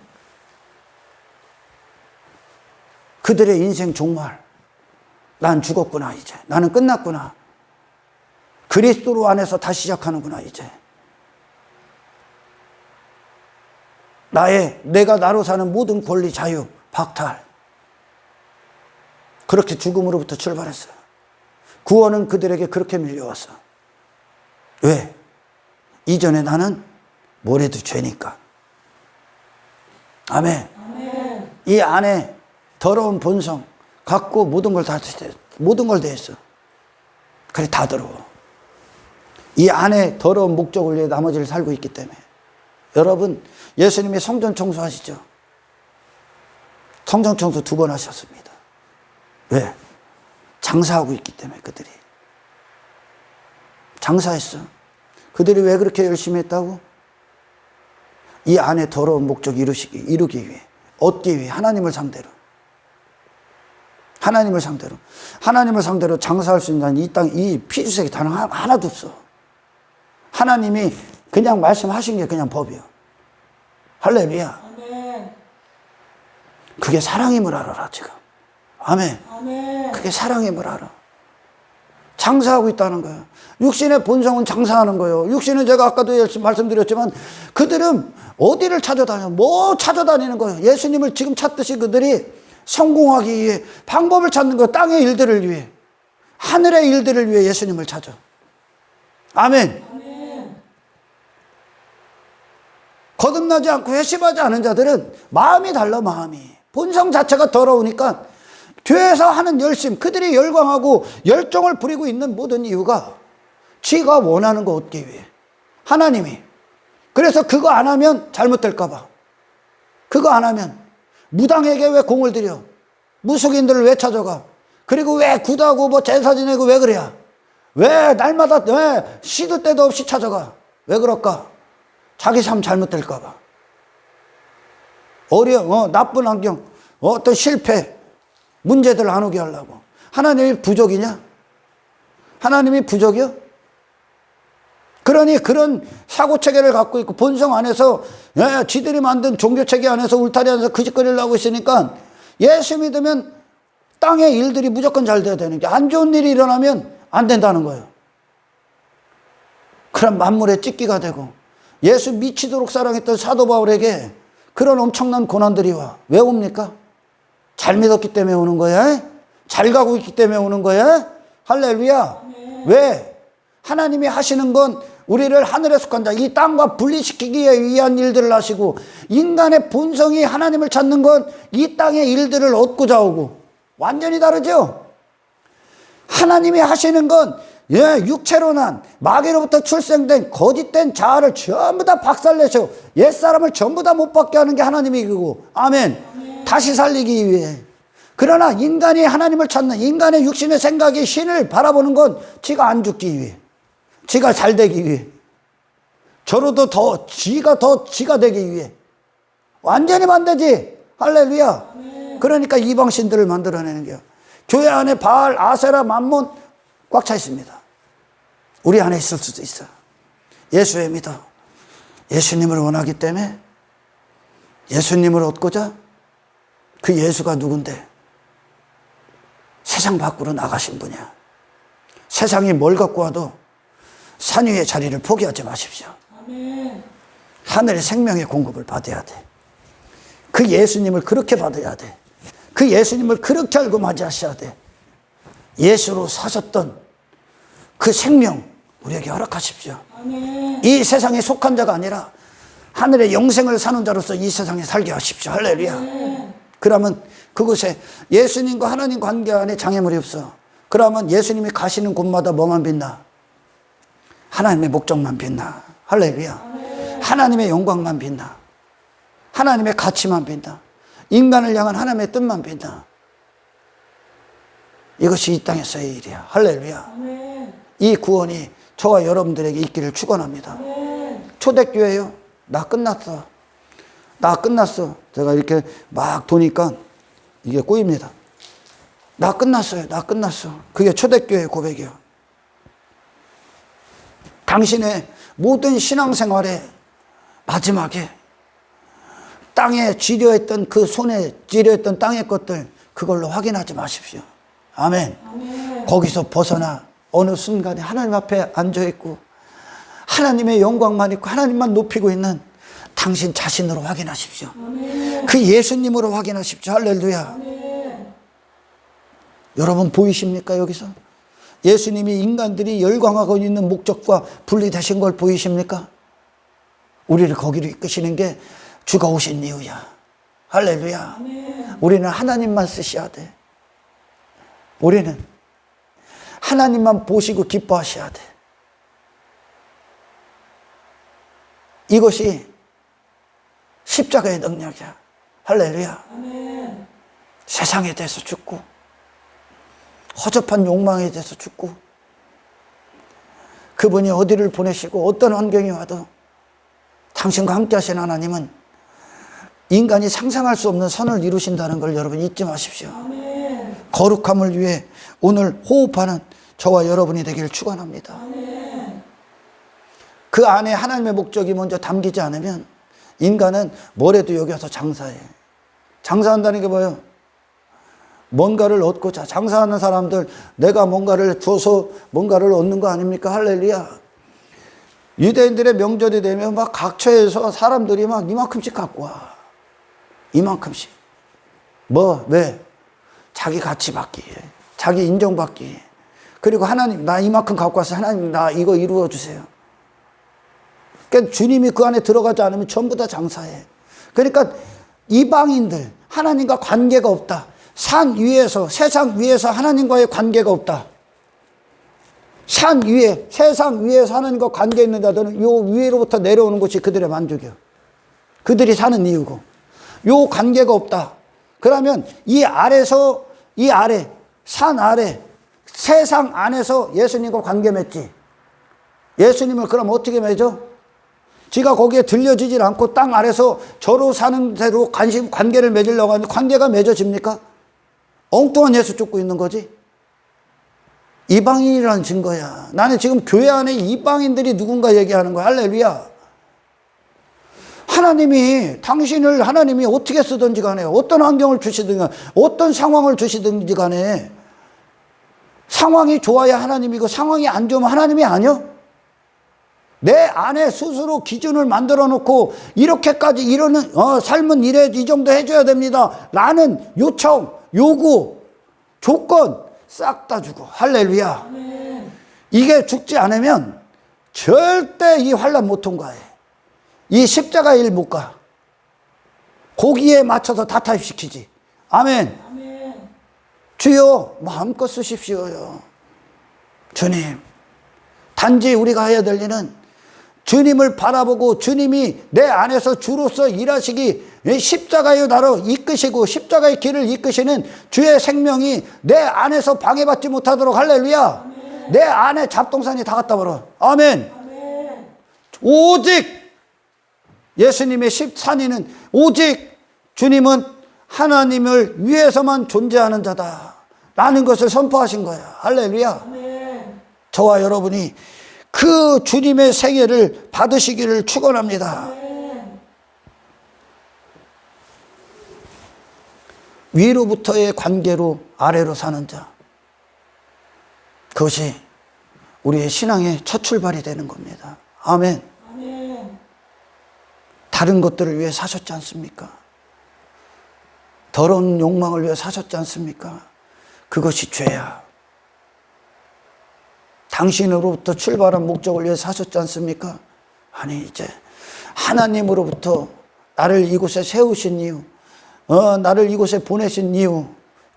그들의 인생 종말. 난 죽었구나 이제. 나는 끝났구나. 그리스도 안에서 다시 시작하는구나 이제. 내가 나로 사는 모든 권리, 자유, 박탈. 그렇게 죽음으로부터 출발했어요. 구원은 그들에게 그렇게 밀려왔어. 왜? 이전에 나는 뭐래도 죄니까. 아멘. 아멘. 이 안에 더러운 본성 갖고 모든 걸 대했어. 그래 다 더러워. 이 안에 더러운 목적을 위해 나머지를 살고 있기 때문에. 여러분, 예수님이 성전 청소하시죠? 성전 청소 2번 하셨습니다. 왜? 장사하고 있기 때문에 그들이. 장사했어. 그들이 왜 그렇게 열심히 했다고? 이 안에 더러운 목적 이루기 위해, 얻기 위해, 하나님을 상대로. 하나님을 상대로 장사할 수 있는 이 피주색이 단 하나도 없어. 하나님이 그냥 말씀하신 게 그냥 법이요. 할렐루야. 아멘. 그게 사랑임을 알아라, 지금. 아멘. 아멘. 그게 사랑임을 알아. 장사하고 있다는 거예요. 육신의 본성은 장사하는 거예요. 육신은 제가 아까도 말씀드렸지만 그들은 어디를 찾아다녀? 뭐 찾아다니는 거예요? 예수님을 지금 찾듯이 그들이 성공하기 위해 방법을 찾는 거예요. 땅의 일들을 위해. 하늘의 일들을 위해 예수님을 찾아. 아멘. 아멘. 거듭나지 않고 회심하지 않은 자들은 마음이 달라, 마음이. 본성 자체가 더러우니까 교회에서 하는 열심, 그들이 열광하고 열정을 부리고 있는 모든 이유가 지가 원하는 거 얻기 위해. 하나님이. 그래서 그거 안 하면 잘못될까 봐. 그거 안 하면 무당에게 왜 공을 들여? 무속인들을 왜 찾아가? 그리고 왜 구다고 뭐 제사 지내고 왜 그래야? 왜 날마다 왜 시도 때도 없이 찾아가? 왜 그럴까? 자기 삶 잘못될까 봐. 나쁜 환경, 어떤 실패, 문제들 안 오게 하려고. 하나님이 부족이냐? 하나님이 부족이요? 그러니 그런 사고체계를 갖고 있고 본성 안에서 지들이 만든 종교체계 안에서 울타리 안에서 그짓거리려고 있으니까 예수 믿으면 땅의 일들이 무조건 잘 돼야 되는 게 안 좋은 일이 일어나면 안 된다는 거예요. 그런 만물의 찢기가 되고 예수 미치도록 사랑했던 사도 바울에게 그런 엄청난 고난들이 와. 왜 옵니까? 잘 믿었기 때문에 오는 거야? 잘 가고 있기 때문에 오는 거야? 할렐루야. 왜? 하나님이 하시는 건 우리를 하늘에 속한 자, 이 땅과 분리시키기 위한 일들을 하시고 인간의 본성이 하나님을 찾는 건 이 땅의 일들을 얻고자 오고 완전히 다르죠? 하나님이 하시는 건 육체로 난 마귀로부터 출생된 거짓된 자아를 전부 다 박살내셔 옛사람을 전부 다 못 받게 하는 게 하나님의 일이고 아멘. 다시 살리기 위해. 그러나 인간이 하나님을 찾는 인간의 육신의 생각이 신을 바라보는 건 지가 안 죽기 위해, 지가 잘 되기 위해, 저로도 지가 되기 위해. 완전히 반대지. 할렐루야. 그러니까 이방신들을 만들어내는 거야. 교회 안에 바알, 아세라, 만몬 꽉 차 있습니다. 우리 안에 있을 수도 있어. 예수의 믿어. 예수님을 원하기 때문에 예수님을 얻고자 그 예수가 누군데? 세상 밖으로 나가신 분이야. 세상이 뭘 갖고 와도 산 위의 자리를 포기하지 마십시오. 아멘. 하늘의 생명의 공급을 받아야 돼. 그 예수님을 그렇게 받아야 돼. 그 예수님을 그렇게 알고 맞이하셔야 돼. 예수로 사셨던 그 생명 우리에게 허락하십시오. 아멘. 이 세상에 속한 자가 아니라 하늘의 영생을 사는 자로서 이 세상에 살게 하십시오. 할렐루야. 아멘. 그러면 그곳에 예수님과 하나님 관계 안에 장애물이 없어. 그러면 예수님이 가시는 곳마다 뭐만 빛나? 하나님의 목적만 빛나. 할렐루야. 하나님의 영광만 빛나. 하나님의 가치만 빛나. 인간을 향한 하나님의 뜻만 빛나. 이것이 이 땅에서의 일이야. 할렐루야. 이 구원이 저와 여러분들에게 있기를 축원합니다. 초대교회요. 나 끝났어. 나 끝났어. 제가 이렇게 막 도니까 이게 꼬입니다. 나 끝났어요. 나 끝났어. 그게 초대교회 고백이요. 당신의 모든 신앙생활의 마지막에 땅에 쥐려했던 그 손에 쥐려했던 땅의 것들 그걸로 확인하지 마십시오. 아멘. 거기서 벗어나 어느 순간에 하나님 앞에 앉아있고 하나님의 영광만 있고 하나님만 높이고 있는 당신 자신으로 확인하십시오. 그 예수님으로 확인하십시오. 할렐루야. 여러분 보이십니까 여기서? 예수님이 인간들이 열광하고 있는 목적과 분리되신 걸 보이십니까? 우리를 거기로 이끄시는 게 주가 오신 이유야. 할렐루야. 우리는 하나님만 쓰셔야 돼. 우리는 하나님만 보시고 기뻐하셔야 돼. 이것이 십자가의 능력이야. 할렐루야. 세상에 대해서 죽고 허접한 욕망에 대해서 죽고 그분이 어디를 보내시고 어떤 환경이 와도 당신과 함께 하신 하나님은 인간이 상상할 수 없는 선을 이루신다는 걸 여러분 잊지 마십시오. 거룩함을 위해 오늘 호흡하는 저와 여러분이 되기를 축원합니다. 그 안에 하나님의 목적이 먼저 담기지 않으면 인간은 뭐래도 여기서 장사해. 장사한다는 게 뭐예요? 뭔가를 얻고자. 장사하는 사람들 내가 뭔가를 줘서 뭔가를 얻는 거 아닙니까? 할렐루야. 유대인들의 명절이 되면 막 각처에서 사람들이 막 이만큼씩 갖고 와. 이만큼씩. 뭐? 왜? 자기 가치 받기 위해. 자기 인정받기 위해. 그리고 하나님 나 이만큼 갖고 와서 하나님 나 이거 이루어 주세요. 그러니까 주님이 그 안에 들어가지 않으면 전부 다 장사해. 그러니까 이방인들 하나님과 관계가 없다. 산 위에서 세상 위에서 하나님과의 관계가 없다. 산 위에 세상 위에서 하나님과 관계 있는 자들은 요 위로부터 내려오는 것이 그들의 만족이요. 그들이 사는 이유고. 요 관계가 없다. 그러면 이 아래서 이 아래 산 아래 세상 안에서 예수님과 관계 맺지. 예수님을 그럼 어떻게 맺어? 지가 거기에 들려지질 않고 땅 아래서 저로 사는 대로 관계를 맺으려고 하는데 관계가 맺어집니까? 엉뚱한 예수 쫓고 있는 거지. 이방인이라는 증거야. 나는 지금 교회 안에 이방인들이 누군가 얘기하는 거야. 할렐루야. 하나님이 당신을 하나님이 어떻게 쓰든지 간에 어떤 환경을 주시든지 간에 어떤 상황을 주시든지 간에 상황이 좋아야 하나님이고 상황이 안 좋으면 하나님이 아니요. 내 안에 스스로 기준을 만들어 놓고 이렇게까지 이러는 삶은 이래 이 정도 해줘야 됩니다 라는 요청, 요구, 조건 싹 다 주고. 할렐루야. 이게 죽지 않으면 절대 이 환난 못 통과해. 이 십자가 일 못 가. 거기에 맞춰서 다 타입시키지. 아멘. 주여 마음껏 쓰십시오요. 주님, 단지 우리가 해야 될 일은 주님을 바라보고 주님이 내 안에서 주로서 일하시기 십자가의 나로 이끄시고 십자가의 길을 이끄시는 주의 생명이 내 안에서 방해받지 못하도록. 할렐루야. 내 안에 잡동산이 다 갖다 버려. 아멘. 오직 예수님의 십산이는 오직 주님은 하나님을 위해서만 존재하는 자다 라는 것을 선포하신 거야. 할렐루야. 저와 여러분이 그 주님의 생애를 받으시기를 축원합니다. 위로부터의 관계로 아래로 사는 자, 그것이 우리의 신앙의 첫 출발이 되는 겁니다. 아멘. 다른 것들을 위해 사셨지 않습니까? 더러운 욕망을 위해 사셨지 않습니까? 그것이 죄야. 당신으로부터 출발한 목적을 위해 사셨지 않습니까? 아니 이제 하나님으로부터 나를 이곳에 세우신 이유, 나를 이곳에 보내신 이유,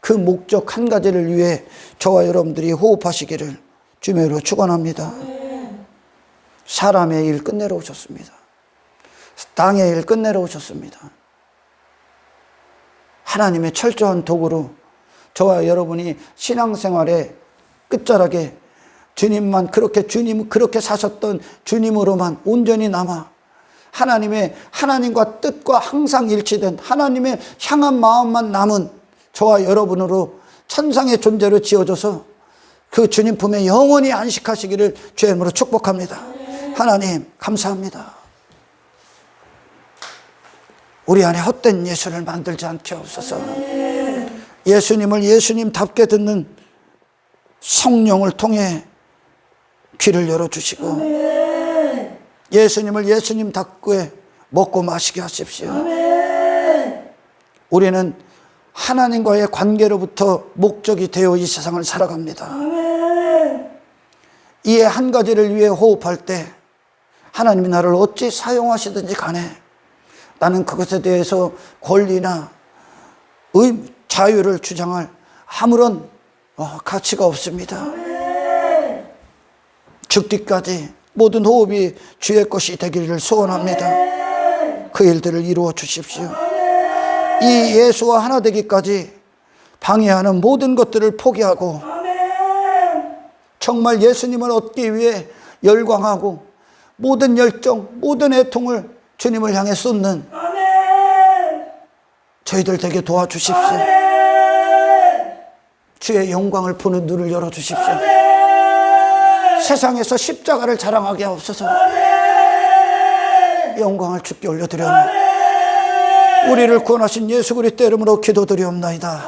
그 목적 한 가지를 위해 저와 여러분들이 호흡하시기를 주님으로 축원합니다. 사람의 일 끝내러 오셨습니다. 땅의 일 끝내러 오셨습니다. 하나님의 철저한 도구로 저와 여러분이 신앙생활의 끝자락에 주님만 주님 그렇게 사셨던 주님으로만 온전히 남아 하나님과 뜻과 항상 일치된 하나님의 향한 마음만 남은 저와 여러분으로 천상의 존재로 지어져서 그 주님 품에 영원히 안식하시기를 주의 이름으로 축복합니다. 하나님 감사합니다. 우리 안에 헛된 예수를 만들지 않게 하옵소서. 예수님을 예수님답게 듣는 성령을 통해 귀를 열어주시고 예수님을 예수님답게 먹고 마시게 하십시오. 우리는 하나님과의 관계로부터 목적이 되어 이 세상을 살아갑니다. 이에 한 가지를 위해 호흡할 때 하나님이 나를 어찌 사용하시든지 간에 나는 그것에 대해서 권리나 자유를 주장할 아무런 가치가 없습니다. 죽기까지 모든 호흡이 주의 것이 되기를 소원합니다. 그 일들을 이루어 주십시오. 이 예수와 하나 되기까지 방해하는 모든 것들을 포기하고 정말 예수님을 얻기 위해 열광하고 모든 열정, 모든 애통을 주님을 향해 쏟는 저희들 되게 도와주십시오. 주의 영광을 보는 눈을 열어주십시오. 세상에서 십자가를 자랑하게 하옵소서. 영광을 주께 올려드려옵니다. 우리를 구원하신 예수 그리스도 이름으로 기도드리옵나이다.